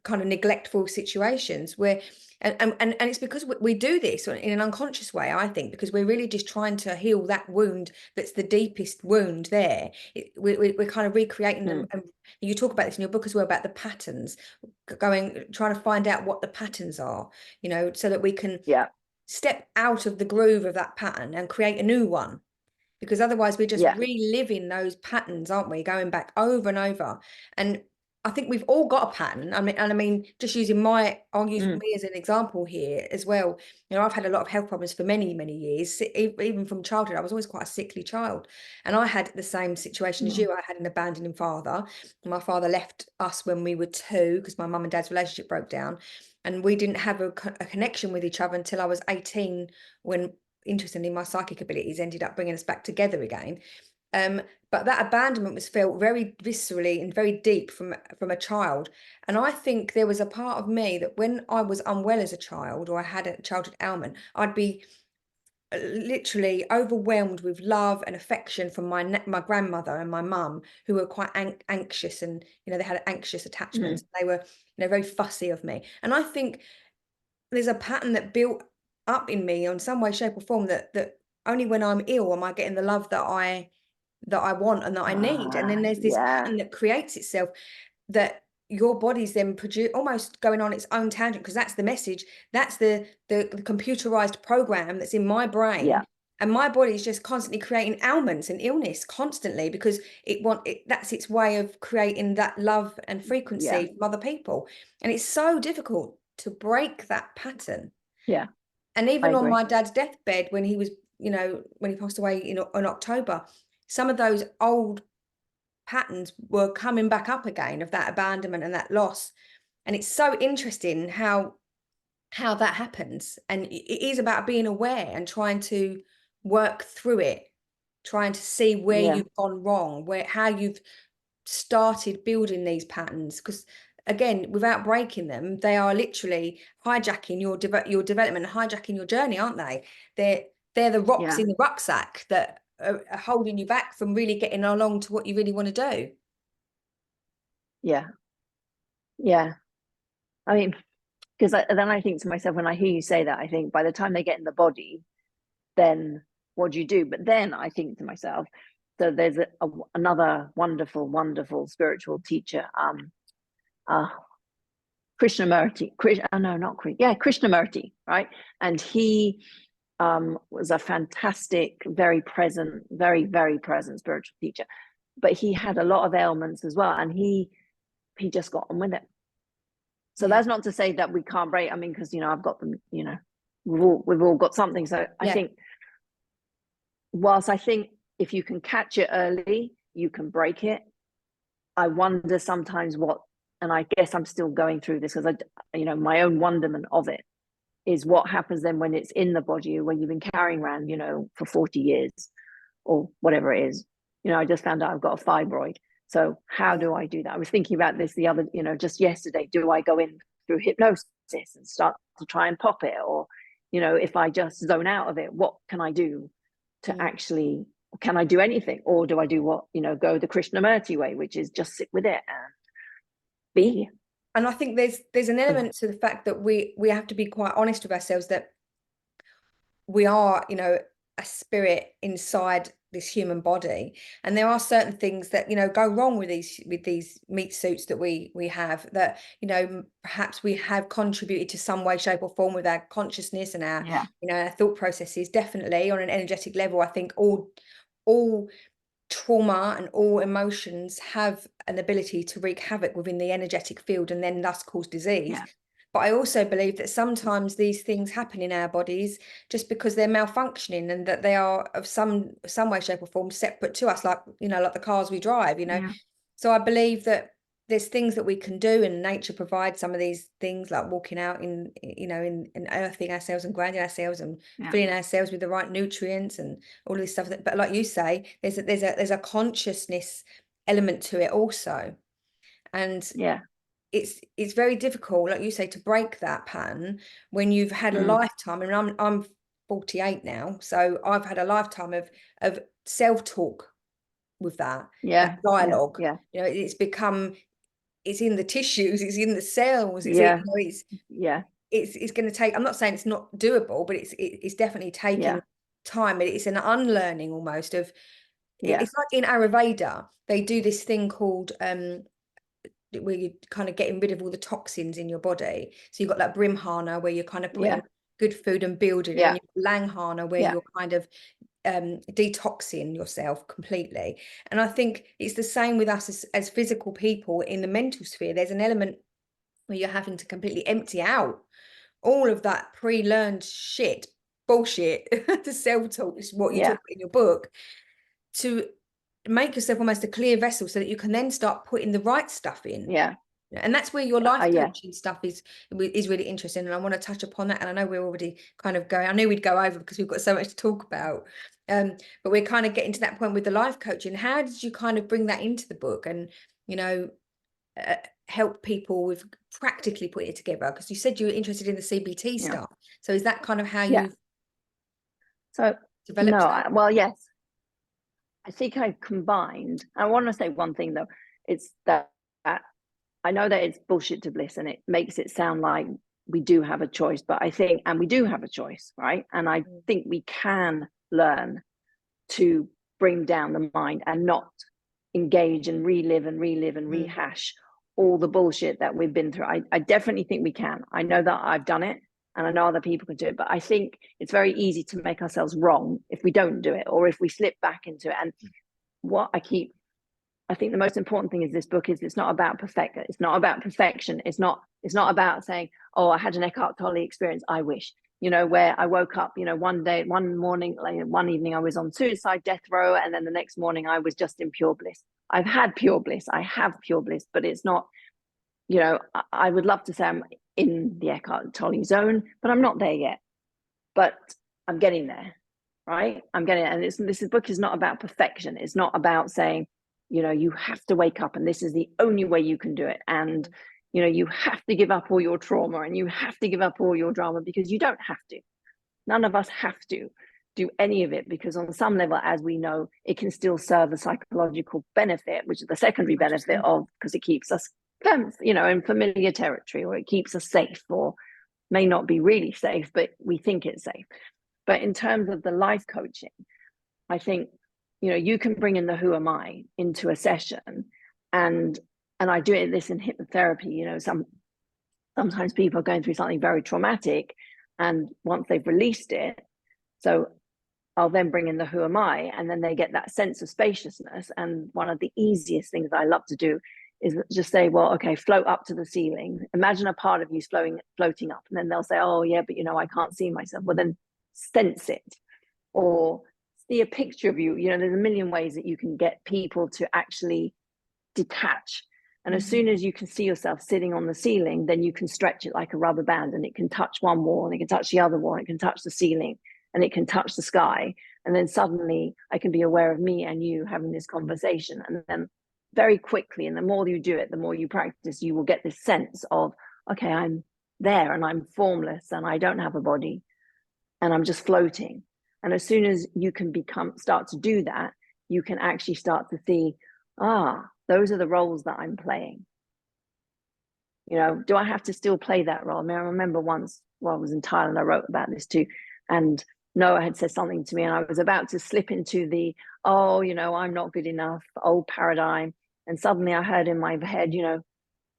B: kind of neglectful situations where, and it's because we do this in an unconscious way, I think, because we're really just trying to heal that wound that's the deepest wound there. We're kind of recreating them. And you talk about this in your book as well, about the patterns, trying to find out what the patterns are, so that we can step out of the groove of that pattern and create a new one. Because otherwise we're just reliving those patterns, aren't we? Going back over and over. And I think we've all got a pattern. I mean, just using I'll use me as an example here as well. I've had a lot of health problems for many, many years, even from childhood. I was always quite a sickly child. And I had the same situation as you. I had an abandoning father. My father left us when we were 2 because my mum and dad's relationship broke down. And we didn't have a connection with each other until I was 18, when, interestingly, my psychic abilities ended up bringing us back together again. But that abandonment was felt very viscerally and very deep from a child. And I think there was a part of me that when I was unwell as a child, or I had a childhood ailment, I'd be literally overwhelmed with love and affection from my grandmother and my mum, who were quite anxious, and they had anxious attachments. They were very fussy of me. And I think there's a pattern that built up in me in some way, shape or form, that only when I'm ill am I getting the love that I want and that I need. And then there's this pattern that creates itself, that your body's then almost going on its own tangent, because that's the message, that's the computerized program that's in my brain. And my body is just constantly creating ailments and illness constantly, because that's its way of creating that love and frequency from other people. And it's so difficult to break that pattern. And even on my dad's deathbed, when he was, when he passed away in October, some of those old patterns were coming back up again, of that abandonment and that loss. And it's so interesting how that happens. And it is about being aware and trying to work through it, trying to see where you've gone wrong, how you've started building these patterns. Because again, without breaking them, they are literally hijacking your development, hijacking your journey, aren't they? They're the rocks in the rucksack that are holding you back from really getting along to what you really want to do.
A: Yeah. I mean, because then I think to myself, when I hear you say that, I think by the time they get in the body, then what do you do? But then I think to myself, so there's another wonderful spiritual teacher, Krishnamurti, Krishnamurti, right? And he was a fantastic, very present spiritual teacher, but he had a lot of ailments as well, and he just got on with it. So that's not to say that we can't break. I mean, because I've got them. We've all got something. So I think, whilst I think if you can catch it early, you can break it. I wonder sometimes and I guess I'm still going through this because my own wonderment of it is what happens then when it's in the body, when you've been carrying around, for 40 years or whatever it is. I just found out I've got a fibroid. So how do I do that? I was thinking about this the other, just yesterday. Do I go in through hypnosis and start to try and pop it? Or, if I just zone out of it, what can I do to actually, can I do anything? Or do I do what, go the Krishnamurti way, which is just sit with it and be?
B: And I think there's an element to the fact that we have to be quite honest with ourselves that we are, a spirit inside this human body, and there are certain things that go wrong with these meat suits that we have, that perhaps we have contributed to some way, shape or form with our consciousness and our our thought processes. Definitely on an energetic level, I think all trauma and all emotions have an ability to wreak havoc within the energetic field and then thus cause disease. But I also believe that sometimes these things happen in our bodies just because they're malfunctioning, and that they are of some way, shape or form separate to us, like like the cars we drive. So I believe that there's things that we can do, and nature provides some of these things, like walking out in earthing ourselves and grounding ourselves and filling ourselves with the right nutrients and all this stuff. But like you say, there's a consciousness element to it also, and it's very difficult, like you say, to break that pattern when you've had a lifetime. I mean, I'm 48 now, so I've had a lifetime of self-talk with that dialogue. It's become, it's in the tissues, it's in the cells, it's going to take, I'm not saying it's not doable, but it's definitely taking time. It's an unlearning almost of it's like in Ayurveda, they do this thing called where you're kind of getting rid of all the toxins in your body. So you've got that Brimhana where you're kind of putting good food and building, and you've got Langhana where you're kind of detoxing yourself completely. And I think it's the same with us as physical people. In the mental sphere, there's an element where you're having to completely empty out all of that pre-learned bullshit the self-talk is what you talk about in your book, to make yourself almost a clear vessel so that you can then start putting the right stuff in. And that's where your life coaching stuff is really interesting, and I want to touch upon that. And I know we're already kind of going, I knew we'd go over because we've got so much to talk about, but we're kind of getting to that point with the life coaching. How did you kind of bring that into the book and help people with practically putting it together? Because you said you were interested in the CBT stuff, so is that kind of how you've developed that?
A: Well, yes, I think I've combined. I want to say one thing though. It's that I know that it's bullshit to bliss, and it makes it sound like we do have a choice, but I think, and we do have a choice, right? And I think we can learn to bring down the mind and not engage and relive and rehash all the bullshit that we've been through. I definitely think we can. I know that I've done it, and I know other people can do it, but I think it's very easy to make ourselves wrong if we don't do it, or if we slip back into it. And I think the most important thing is this book is it's not about perfection. It's not about saying, oh, I had an Eckhart Tolle experience, I wish, where I woke up, one morning, like one evening I was on suicide death row, and then the next morning I was just in pure bliss. I've had pure bliss. I have pure bliss, but it's not, I would love to say I'm in the Eckhart Tolle zone, but I'm not there yet. But I'm getting there, right? I'm getting it. And this book is not about perfection. It's not about saying, you have to wake up and this is the only way you can do it. And, You know, you have to give up all your trauma and you have to give up all your drama, because you don't have to. None of us have to do any of it, because on some level, as we know, it can still serve a psychological benefit, which is the secondary benefit of, because it keeps us, you know, in familiar territory, or it keeps us safe, or may not be really safe, but we think it's safe. But in terms of the life coaching, I think, you know, you can bring in the who am I into a session, and I do this in hypnotherapy. You know, sometimes people are going through something very traumatic, and once they've released it, so I'll then bring in the who am I, and then they get that sense of spaciousness. And one of the easiest things I love to do is just say, well, okay, float up to the ceiling. Imagine a part of you floating up. And then they'll say, oh yeah, but you know, I can't see myself. Well, then sense it, or see a picture of you. You know, there's a million ways that you can get people to actually detach. And as soon as you can see yourself sitting on the ceiling, then you can stretch it like a rubber band, and it can touch one wall, and it can touch the other wall, and it can touch the ceiling, and it can touch the sky. And then suddenly I can be aware of me and you having this conversation. And then very quickly, and the more you do it, the more you practice, you will get this sense of, okay, I'm there and I'm formless and I don't have a body and I'm just floating. And as soon as you can start to do that, you can actually start to see, those are the roles that I'm playing. You know, do I have to still play that role? I mean, I remember once while I was in Thailand, I wrote about this too. And Noah had said something to me, and I was about to slip into the, oh, you know, I'm not good enough, old paradigm. And suddenly I heard in my head, you know,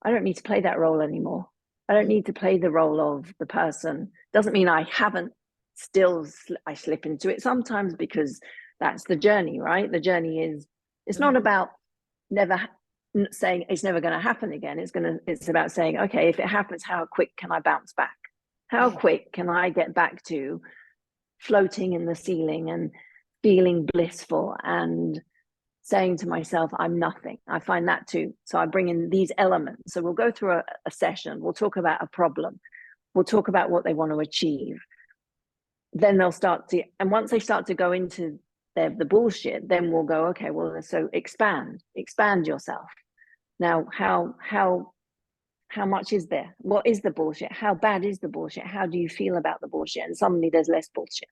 A: I don't need to play that role anymore. I don't need to play the role of the person. Doesn't mean I haven't I slip into it sometimes, because that's the journey, right? The journey is, it's not about never saying it's never going to happen again. It's about saying, okay, if it happens, how quick can I bounce back? How quick can I get back to floating in the ceiling and feeling blissful and saying to myself, I'm nothing. I find that too. So I bring in these elements. So we'll go through a session. We'll talk about a problem. We'll talk about what they want to achieve. Then they'll start to, and once they start to go into the bullshit, then we'll go, okay, well, so expand yourself. Now, how much is there? What is the bullshit? How bad is the bullshit? How do you feel about the bullshit? And suddenly there's less bullshit.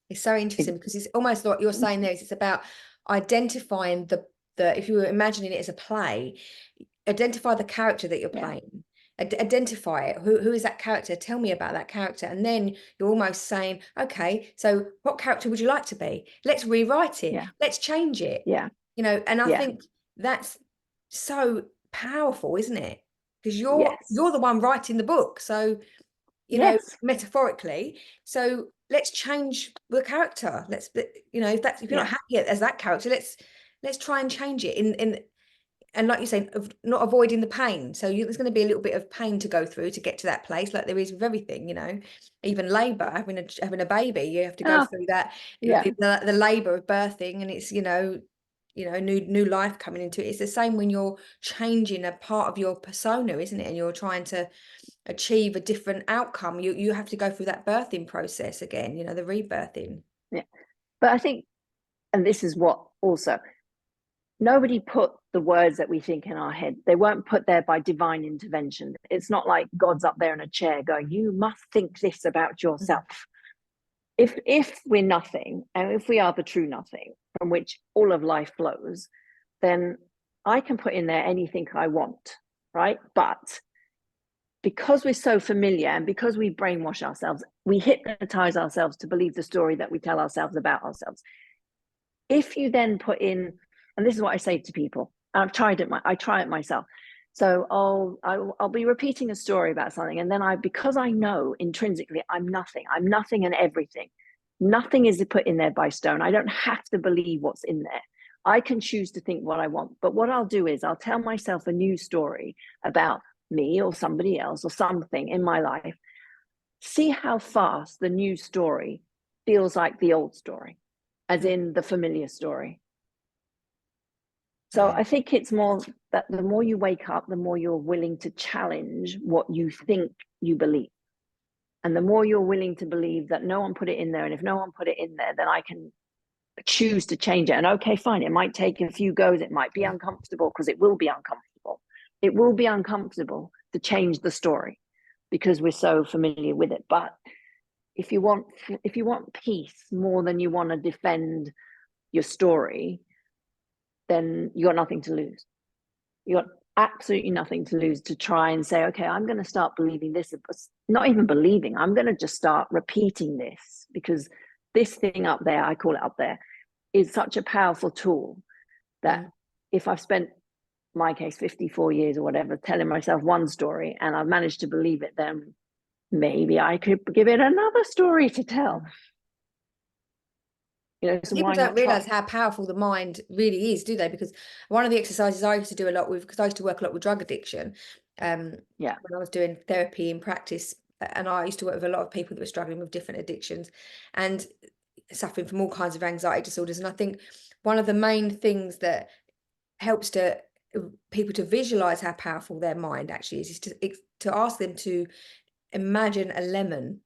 B: It's so interesting, because it's almost like you're saying there, it's about identifying the if you were imagining it as a play, identify the character that you're playing. Identify it. Who is that character? Tell me about that character. And then you're almost saying, okay, so what character would you like to be? Let's rewrite it. Let's change it. You know, and I think that's so powerful, isn't it? Because you're the one writing the book. So, you know, metaphorically. So let's change the character. Let's, you know, if you're not happy as that character, let's try and change it and like you say, not avoiding the pain. So there's going to be a little bit of pain to go through to get to that place, like there is with everything, you know, even labor, having a baby, you have to go through that, the labor of birthing, and it's, you know, new life coming into it. It's the same when you're changing a part of your persona, isn't it? And you're trying to achieve a different outcome. You have to go through that birthing process again, you know, the rebirthing.
A: But I think, and this is what also, nobody put the words that we think in our head. They weren't put there by divine intervention. It's not like God's up there in a chair going, you must think this about yourself. If we're nothing, and if we are the true nothing from which all of life flows, then I can put in there anything I want, right? But because we're so familiar, and because we brainwash ourselves, we hypnotize ourselves to believe the story that we tell ourselves about ourselves. If you then put in, and this is what I say to people, and I try it myself. So I'll be repeating a story about something, and then because I know intrinsically I'm nothing and everything. Nothing is put in there by stone. I don't have to believe what's in there. I can choose to think what I want. But what I'll do is I'll tell myself a new story about me or somebody else or something in my life. See how fast the new story feels like the old story, as in the familiar story. So I think it's more that the more you wake up, the more you're willing to challenge what you think you believe. And the more you're willing to believe that no one put it in there, and if no one put it in there, then I can choose to change it. And okay, fine, it might take a few goes, it might be uncomfortable, because it will be uncomfortable. it will be uncomfortable to change the story because we're so familiar with it. But if you want peace more than you want to defend your story, then you got nothing to lose. You got absolutely nothing to lose to try and say, okay, I'm going to start believing this. Not even believing, I'm going to just start repeating this, because this thing up there, I call it up there, is such a powerful tool that if I've spent, my case, 54 years or whatever, telling myself one story and I've managed to believe it, then maybe I could give it another story to tell. So
B: People
A: why
B: don't
A: not try?
B: realize how powerful the mind really is, do they? Because one of the exercises I used to do a lot with, because I used to work a lot with drug addiction, when I was doing therapy in practice, and I used to work with a lot of people that were struggling with different addictions and suffering from all kinds of anxiety disorders. And I think one of the main things that helps people to visualize how powerful their mind actually is to ask them to imagine a lemon.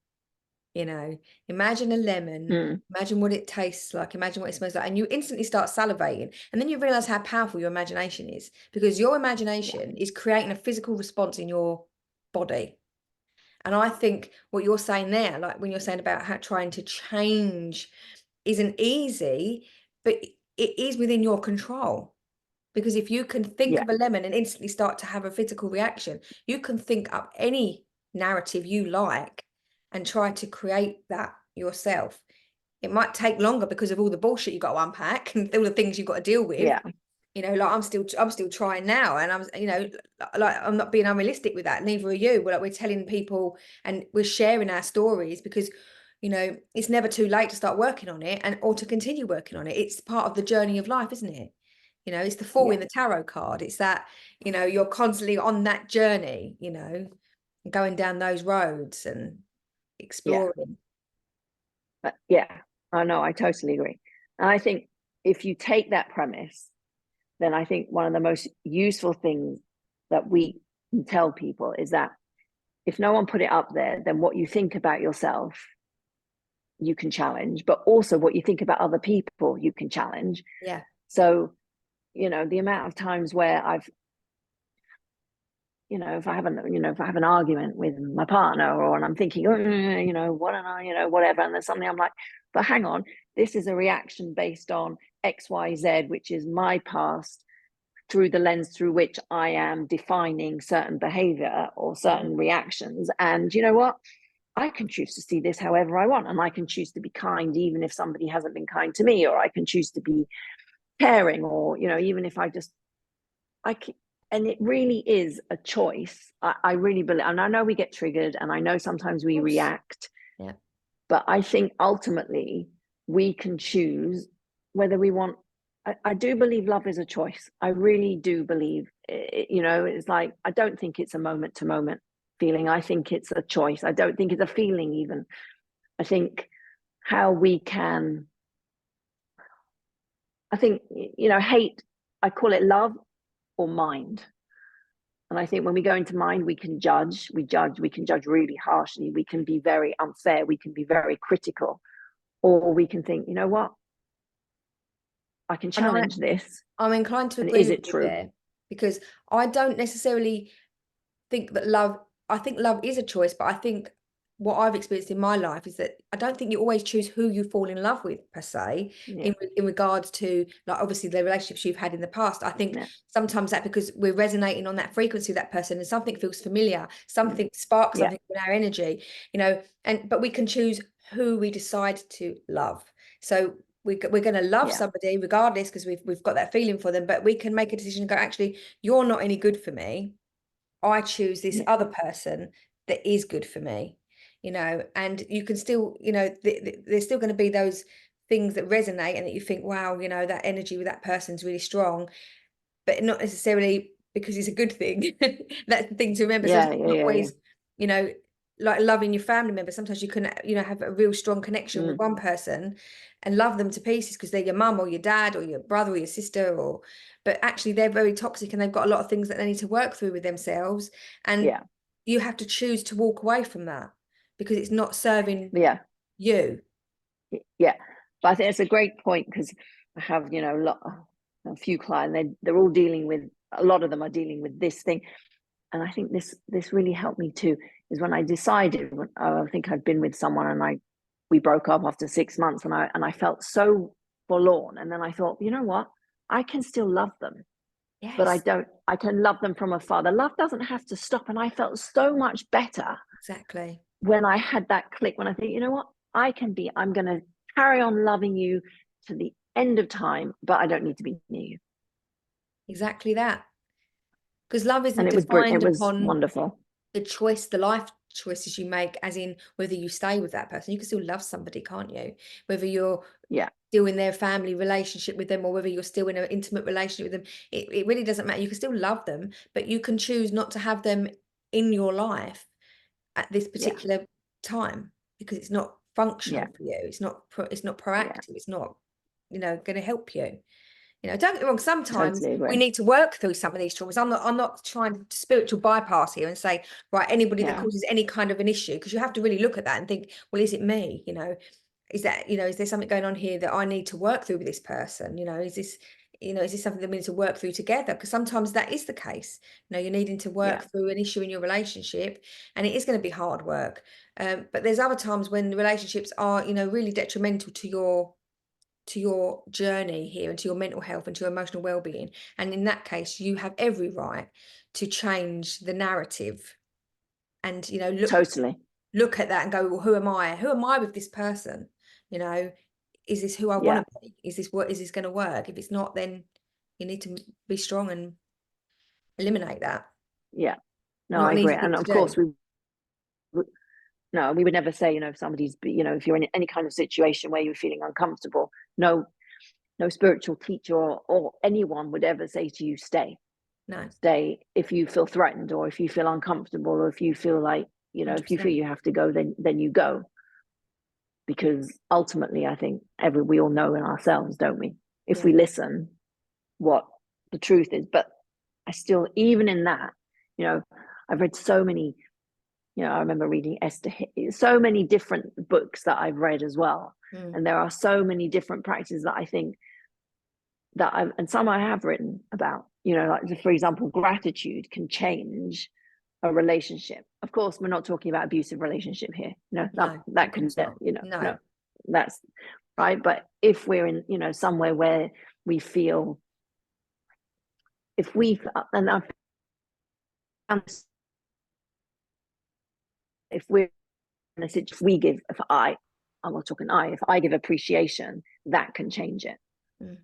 B: Imagine a lemon, imagine what it tastes like, imagine what it smells like, and you instantly start salivating. And then you realize how powerful your imagination is, because your imagination is creating a physical response in your body. And I think what you're saying there, like when you're saying about how trying to change isn't easy, but it is within your control. Because if you can think of a lemon and instantly start to have a physical reaction, you can think up any narrative you like and try to create that yourself. It might take longer because of all the bullshit you got to unpack and all the things you've got to deal with. Like I'm still trying now, and I'm not being unrealistic with that. Neither are you. We're telling people and we're sharing our stories because it's never too late to start working on it or to continue working on it. It's part of the journey of life, isn't it? It's the Fool in the tarot card. It's that, you're constantly on that journey, going down those roads and exploring.
A: I know, I totally agree. And I think if you take that premise, then I think one of the most useful things that we can tell people is that if no one put it up there, then what you think about yourself, you can challenge, but also what you think about other people, you can challenge. So, the amount of times where I've, if I have an argument with my partner, and I'm thinking, what am I, whatever, and there's something I'm like, but hang on, this is a reaction based on X, Y, Z, which is my past, through the lens through which I am defining certain behavior or certain reactions. And you know what? I can choose to see this however I want, and I can choose to be kind even if somebody hasn't been kind to me, or I can choose to be caring, or even if and it really is a choice. I really believe, and I know we get triggered, and I know sometimes we react, but I think ultimately we can choose whether we want. I do believe love is a choice. I really do believe it, it's like, I don't think it's a moment to moment feeling. I think it's a choice. I don't think it's a feeling even. I think how we can, hate, I call it love or mind. And I think when we go into mind, we can judge, we can judge really harshly. We can be very unfair. We can be very critical, or we can think, you know what? I can challenge this.
B: I'm inclined to agree with you there, because I don't necessarily think that I think love is a choice, but I think what I've experienced in my life is that I don't think you always choose who you fall in love with per se, in regards to, like, obviously the relationships you've had in the past. I think sometimes that because we're resonating on that frequency with that person and something feels familiar, something sparks something in our energy, but we can choose who we decide to love. So we're going to love somebody regardless, because we've got that feeling for them, but we can make a decision and go, actually, you're not any good for me. I choose this other person that is good for me, and you can still, there's still going to be those things that resonate and that you think, wow, that energy with that person's really strong, but not necessarily because it's a good thing. That's the thing to remember. So it's not always, like loving your family member. Sometimes you can, have a real strong connection with one person and love them to pieces because they're your mum or your dad or your brother or your sister, but actually they're very toxic and they've got a lot of things that they need to work through with themselves. And you have to choose to walk away from that because it's not serving you.
A: But I think it's a great point, because I have, a few clients, they're all dealing with a lot of them are dealing with this thing. And I think this really helped me too, is when I decided, I think I'd been with someone and we broke up after 6 months, and I felt so forlorn. And then I thought, you know what? I can still love them, but
B: Yes,
A: I can love them from afar. The love doesn't have to stop. And I felt so much better
B: exactly.
A: when I had that click, when I think, you know what? I'm going to carry on loving you to the end of time, but I don't need to be near you.
B: Exactly that. Because love
A: And
B: isn't
A: it
B: defined
A: was
B: upon
A: wonderful.
B: the life choices you make, as in whether you stay with that person. You can still love somebody, can't you? Whether you're
A: Yeah.
B: still in their family relationship with them, or whether you're still in an intimate relationship with them, it really doesn't matter. You can still love them, but you can choose not to have them in your life at this
A: Yeah.
B: particular time, because it's not
A: Yeah.
B: functional for you. It's not
A: Yeah.
B: proactive. It's not, going to help you. Don't get me wrong, sometimes
A: Totally
B: we
A: agree.
B: need to work through some of these traumas. I'm not trying to spiritual bypass here and say, right, anybody that
A: Yeah.
B: causes any kind of an issue, because you have to really look at that and think, well, is it me? Is that, is there something going on here that I need to work through with this person? Is this something that we need to work through together? Because sometimes that is the case. You're needing to
A: Yeah.
B: work through an issue in your relationship, and it is going to be hard work. But there's other times when the relationships are, really detrimental to your journey here, and to your mental health and to your emotional well-being. And in that case, you have every right to change the narrative, and
A: Totally.
B: look at that and go, well, who am I with this person? Is this who I want
A: Yeah.
B: to be? Is this going to work? If it's not, then you need to be strong and eliminate that.
A: Yeah. No,
B: Not
A: I
B: an
A: agree.
B: easy
A: And
B: thing to
A: of course,
B: do.
A: no, we would never say, if somebody's, if you're in any kind of situation where you're feeling uncomfortable, no spiritual teacher or anyone would ever say to you,
B: No,
A: stay if you feel threatened, or if you feel uncomfortable, or if you feel like, if you feel
B: 100%.
A: you have to go, then you go. Because ultimately, I think we all know in ourselves, don't we? If
B: Yeah.
A: we listen, what the truth is. But I still, even in that, I've read so many, I remember reading Esther, so many different books that I've read as well.
B: Mm.
A: And there are so many different practices that I think and some I have written about, like, for example, gratitude can change a relationship. Of course, we're not talking about abusive relationship here.
B: No,
A: That
B: of
A: can,
B: course not. No.
A: no, that's right. But if we're in, somewhere where we feel, if we, and I've found this, if we're in a situation, I'm not talking if I give appreciation, that can change it.
B: Mm.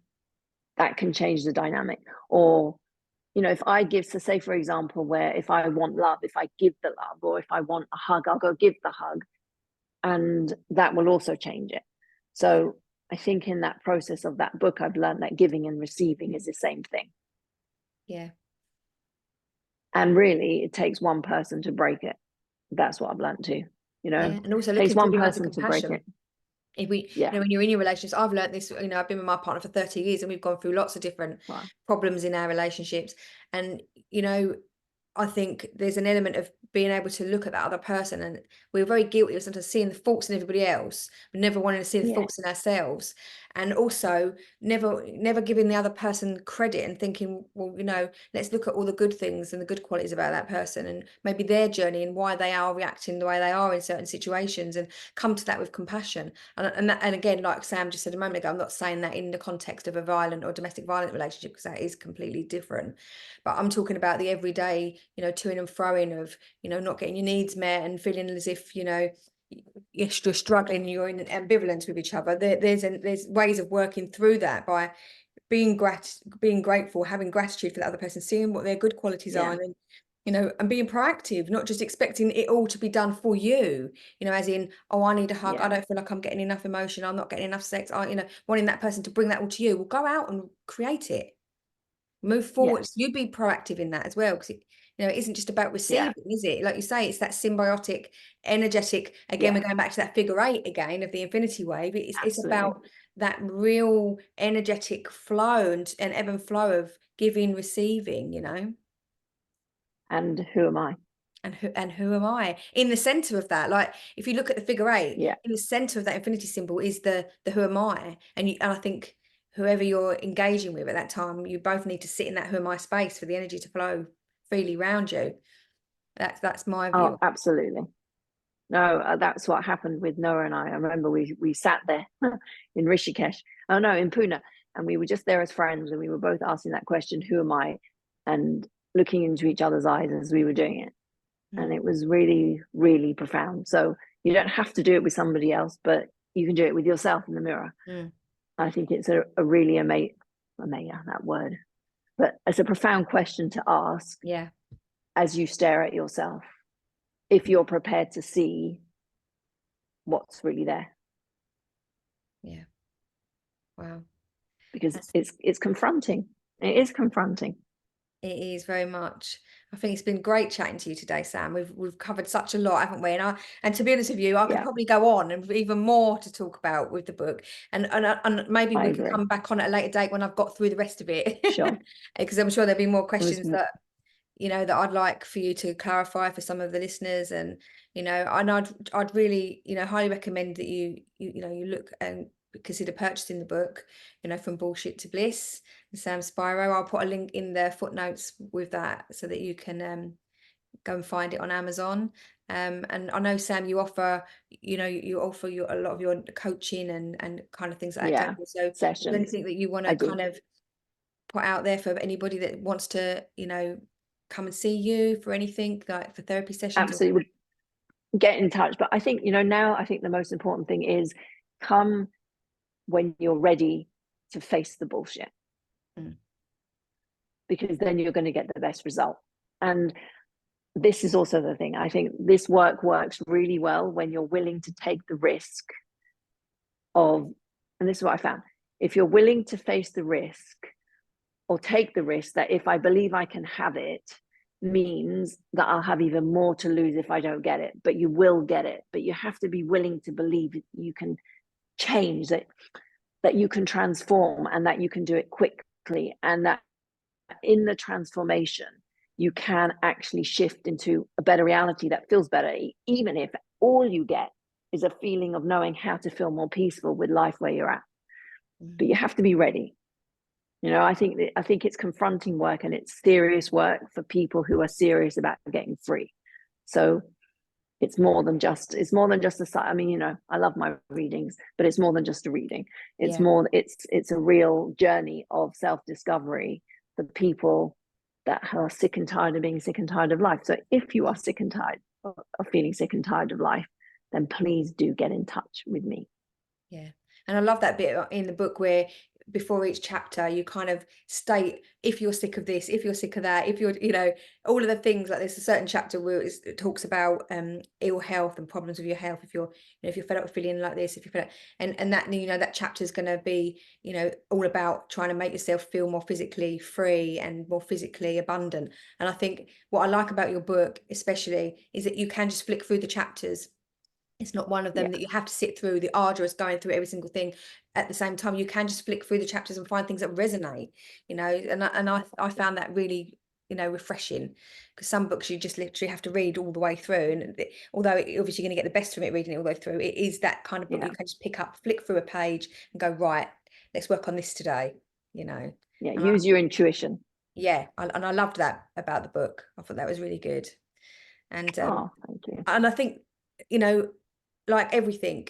A: That can change the dynamic. Or, if I give, so say, for example, where if I want love, if I give the love, or if I want a hug, I'll go give the hug, and that will also change it. So I think in that process of that book, I've learned that giving and receiving is the same thing.
B: Yeah.
A: And really, it takes one person to break it. That's what I've learned too.
B: Yeah. And also
A: It takes
B: looking through
A: one
B: the eyes of
A: person to break it.
B: compassion. If we,
A: Yeah.
B: when you're in your relationships, I've learned this, I've been with my partner for 30 years, and we've gone through lots of different
A: Wow.
B: problems in our relationships. And, I think there's an element of being able to look at that other person, and we're very guilty of sometimes seeing the faults in everybody else, but never wanting to see the
A: Yes.
B: faults in ourselves. And also never giving the other person credit, and thinking, well, let's look at all the good things and the good qualities about that person, and maybe their journey and why they are reacting the way they are in certain situations, and come to that with compassion. And again, like Sam just said a moment ago, I'm not saying that in the context of a violent or domestic violent relationship, because that is completely different. But I'm talking about the everyday, to-ing and fro-ing of, not getting your needs met, and feeling as if, you're struggling, you're in ambivalence with each other. There's ways of working through that by being grateful, having gratitude for the other person, seeing what their good qualities are,
A: Yeah.
B: and then, and being proactive, not just expecting it all to be done for you, as in, oh, I need a hug, I
A: Yeah.
B: don't feel like I'm getting enough emotion, I'm not getting enough sex, wanting that person to bring that all to you. Well, go out and create it. Move forward.
A: Yes.
B: You be proactive in that as well, because it isn't just about
A: Yeah.
B: receiving, is it? Like you say, it's that symbiotic, energetic. Again,
A: Yeah.
B: we're going back to that figure eight again of the infinity wave. It's
A: Absolutely.
B: about that real energetic flow and ebb and flow of giving, receiving.
A: And who am I?
B: And who am I in the center of that? Like, if you look at the figure eight,
A: Yeah.
B: in the center of that infinity symbol is the who am I, and I think whoever you're engaging with at that time, you both need to sit in that who am I space for the energy to flow freely around you. That's my view.
A: Oh, absolutely. No, that's what happened with Noah and I. I remember we sat there in Rishikesh. Oh no, in Pune, and we were just there as friends, and we were both asking that question, "Who am I?" and looking into each other's eyes as we were doing it, and it was really, really profound. So you don't have to do it with somebody else, but you can do it with yourself in the mirror. I think it's a really amazing that word, but it's a profound question to ask.
B: Yeah.
A: As you stare at yourself, if you're prepared to see what's really there.
B: Yeah. Wow.
A: Because it's confronting. It is confronting.
B: It is very much. I think it's been great chatting to you today, Sam. We've covered such a lot, haven't we? And to be honest with you, I could probably go on and even more to talk about with the book. And maybe we can come back on at a later date when I've got through the rest of it.
A: Sure.
B: Because I'm sure there'll be more questions that that I'd like for you to clarify for some of the listeners, and and I'd really highly recommend that you look and consider purchasing the book, From Bullshit to Bliss, Sam Spiro. I'll put a link in the footnotes with that so that you can go and find it on Amazon. And I know, Sam, you offer a lot of your coaching and kind of things like that, don't you? So
A: sessions.
B: is there anything that you want to kind of put out there for anybody that wants to come and see you for anything, like for therapy sessions?
A: Absolutely. Get in touch. But I think now I think the most important thing is come when you're ready to face the bullshit, because then you're going to get the best result. And this is also the thing. I think this work works really well when you're willing to take the risk of, and this is what I found, if you're willing to face the risk or take the risk that if I believe I can have it, means that I'll have even more to lose if I don't get it, but you will get it. But you have to be willing to believe that you can change, that you can transform, and that you can do it quickly, and that in the transformation you can actually shift into a better reality that feels better, even if all you get is a feeling of knowing how to feel more peaceful with life where you're at. But you have to be ready. I think it's confronting work, and it's serious work for people who are serious about getting free. So it's more than just a site. I mean, I love my readings, but it's more than just a reading. It's more, it's a real journey of self-discovery for people that are sick and tired of being sick and tired of life. So if you are sick and tired of feeling sick and tired of life, then please do get in touch with me.
B: Yeah. And I love that bit in the book where before each chapter you kind of state if you're sick of this, if you're sick of that, if you're all of the things. Like there's a certain chapter where it talks about ill health and problems with your health, if you're if you're fed up with feeling like this, if you're fed up, and that that chapter is going to be all about trying to make yourself feel more physically free and more physically abundant. And I think what I like about your book especially is that you can just flick through the chapters. It's not one of them that you have to sit through the arduous going through every single thing at the same time. You can just flick through the chapters and find things that resonate, and I found that really refreshing, because some books you just literally have to read all the way through, and although obviously you're going to get the best from it reading it all the way through, it is that kind of book you can just pick up, flick through a page and go, right, let's work on this today.
A: Use your intuition.
B: And I loved that about the book. I thought that was really good. And
A: thank you.
B: And I think like everything,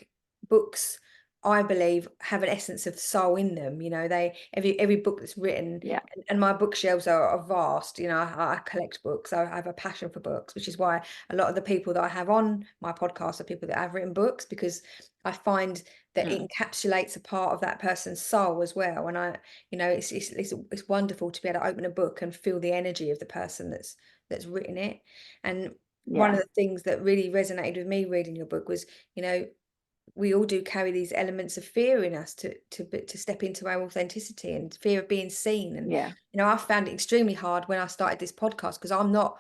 B: books, I believe, have an essence of soul in them. Every book that's written, and my bookshelves are vast. I collect books. I have a passion for books, which is why a lot of the people that I have on my podcast are people that have written books, because I find that it encapsulates a part of that person's soul as well. And it's wonderful to be able to open a book and feel the energy of the person that's written it. And one of the things that really resonated with me reading your book was, we all do carry these elements of fear in us to step into our authenticity, and fear of being seen. And I found it extremely hard when I started this podcast, because I'm not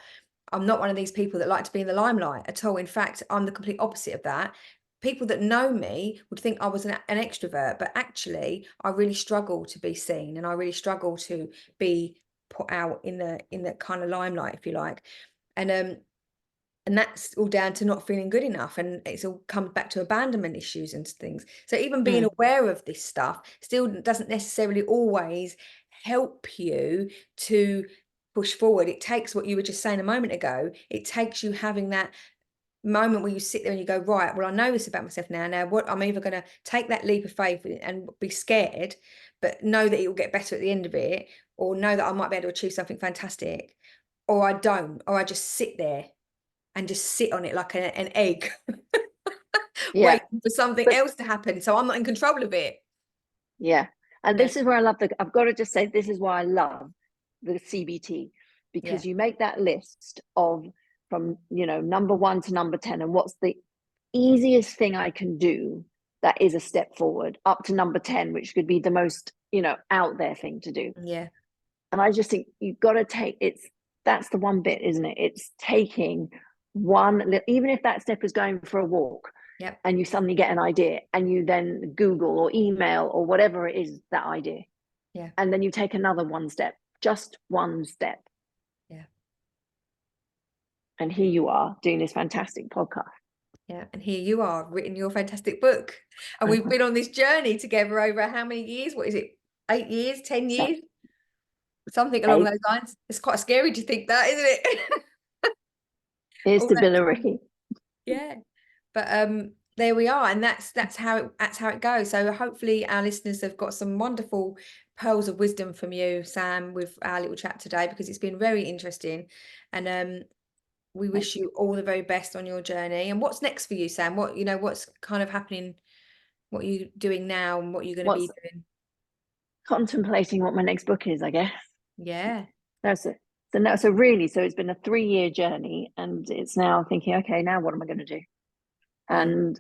B: one of these people that like to be in the limelight at all. In fact, I'm the complete opposite of that. People that know me would think I was an extrovert, but actually I really struggle to be seen, and I really struggle to be put out in the kind of limelight, if you like. And And that's all down to not feeling good enough, and it's all comes back to abandonment issues and things. So even being aware of this stuff still doesn't necessarily always help you to push forward. It takes what you were just saying a moment ago. It takes you having that moment where you sit there and you go, right, well, I know this about myself now. Now, what I'm either going to take that leap of faith and be scared, but know that it will get better at the end of it, or know that I might be able to achieve something fantastic, or I don't, or I just sit there and just sit on it like an egg,
A: Yeah.
B: waiting for something
A: But
B: else to happen. So I'm not in control of it.
A: yeah. And
B: Yeah,
A: this is where I love I've got to just say, this is why I love the CBT,
B: yeah,
A: because you make that list of from, number 1 to number 10, and what's the easiest thing I can do that is a step forward, up to number 10, which could be the most, out there thing to do.
B: yeah,
A: And I just think you've got to that's the one bit, isn't it? It's taking one, even if that step is going for a walk,
B: yep,
A: and you suddenly get an idea and you then Google or email or whatever it is, that idea.
B: yeah,
A: And then you take another one step, just one step.
B: yeah,
A: And here you are doing this fantastic podcast.
B: yeah. And here you are, written your fantastic book. And we've been on this journey together over how many years? What is it? 8 years, 10 years? Something along
A: 8
B: those lines. It's quite scary to think that, isn't it?
A: is
B: All that time.
A: stability.
B: Yeah. But there we are, and that's how it goes. So hopefully our listeners have got some wonderful pearls of wisdom from you, Sam, with our little chat today, because it's been very interesting. And we wish you all the very best on your journey. And what's next for you, Sam? What's kind of happening, what are you doing now, and what you're going to
A: What's
B: be doing?
A: contemplating what my next book is, I guess.
B: Yeah.
A: That's it. So it's been a 3-year journey, and it's now thinking, okay, now what am I going to do?
B: Yeah.
A: And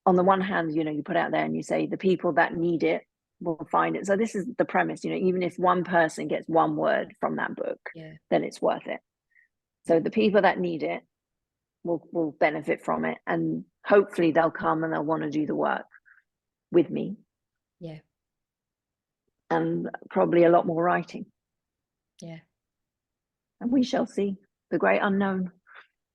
A: on the one hand, you put out there and you say the people that need it will find it. So this is the premise, even if one person gets one word from that book,
B: Yeah.
A: then it's worth it. So
B: Yeah.
A: the people that need it will benefit from it, and hopefully they'll come and they'll want to do the work with me,
B: Yeah.
A: and probably a lot more writing.
B: Yeah.
A: And we shall see. The great unknown,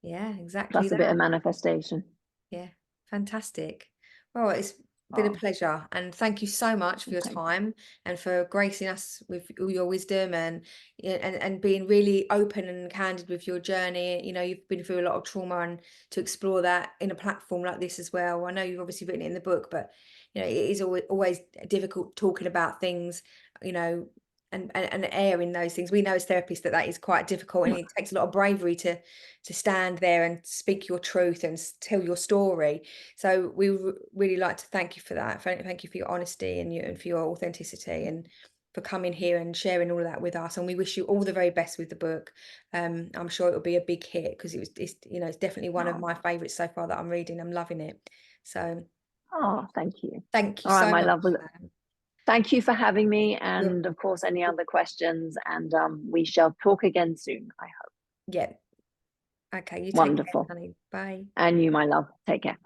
B: Yeah, exactly
A: plus a bit
B: that.
A: of manifestation.
B: Yeah, fantastic. Well, it's been a
A: Oh,
B: pleasure, and thank you so much for your
A: thank
B: time and for gracing us with all your wisdom, and and being really open and candid with your journey. You've been through a lot of trauma, and to explore that in a platform like this as well. I know you've obviously written it in the book, but it is always difficult talking about things, you know, and airing those things. We know as therapists that is quite difficult, and
A: you.
B: it takes a lot of bravery to stand there and speak your truth and tell your story. So we really like to thank you for that. Thank you for your honesty and for your authenticity, and for coming here and sharing all of that with us. And we wish you all the very best with the book. I'm sure it'll be a big hit, because it's definitely one of
A: Oh,
B: my favorites so far that I'm reading. I'm loving it. So
A: oh, thank you.
B: thank you
A: All right,
B: so
A: my
B: much,
A: love. Well,
B: Sam.
A: thank you for having me,
B: You're-
A: and of course, any other questions, and we shall talk again soon, I hope.
B: yeah. Okay, you take care,
A: Wonderful.
B: honey. Bye.
A: And you, my love, take care.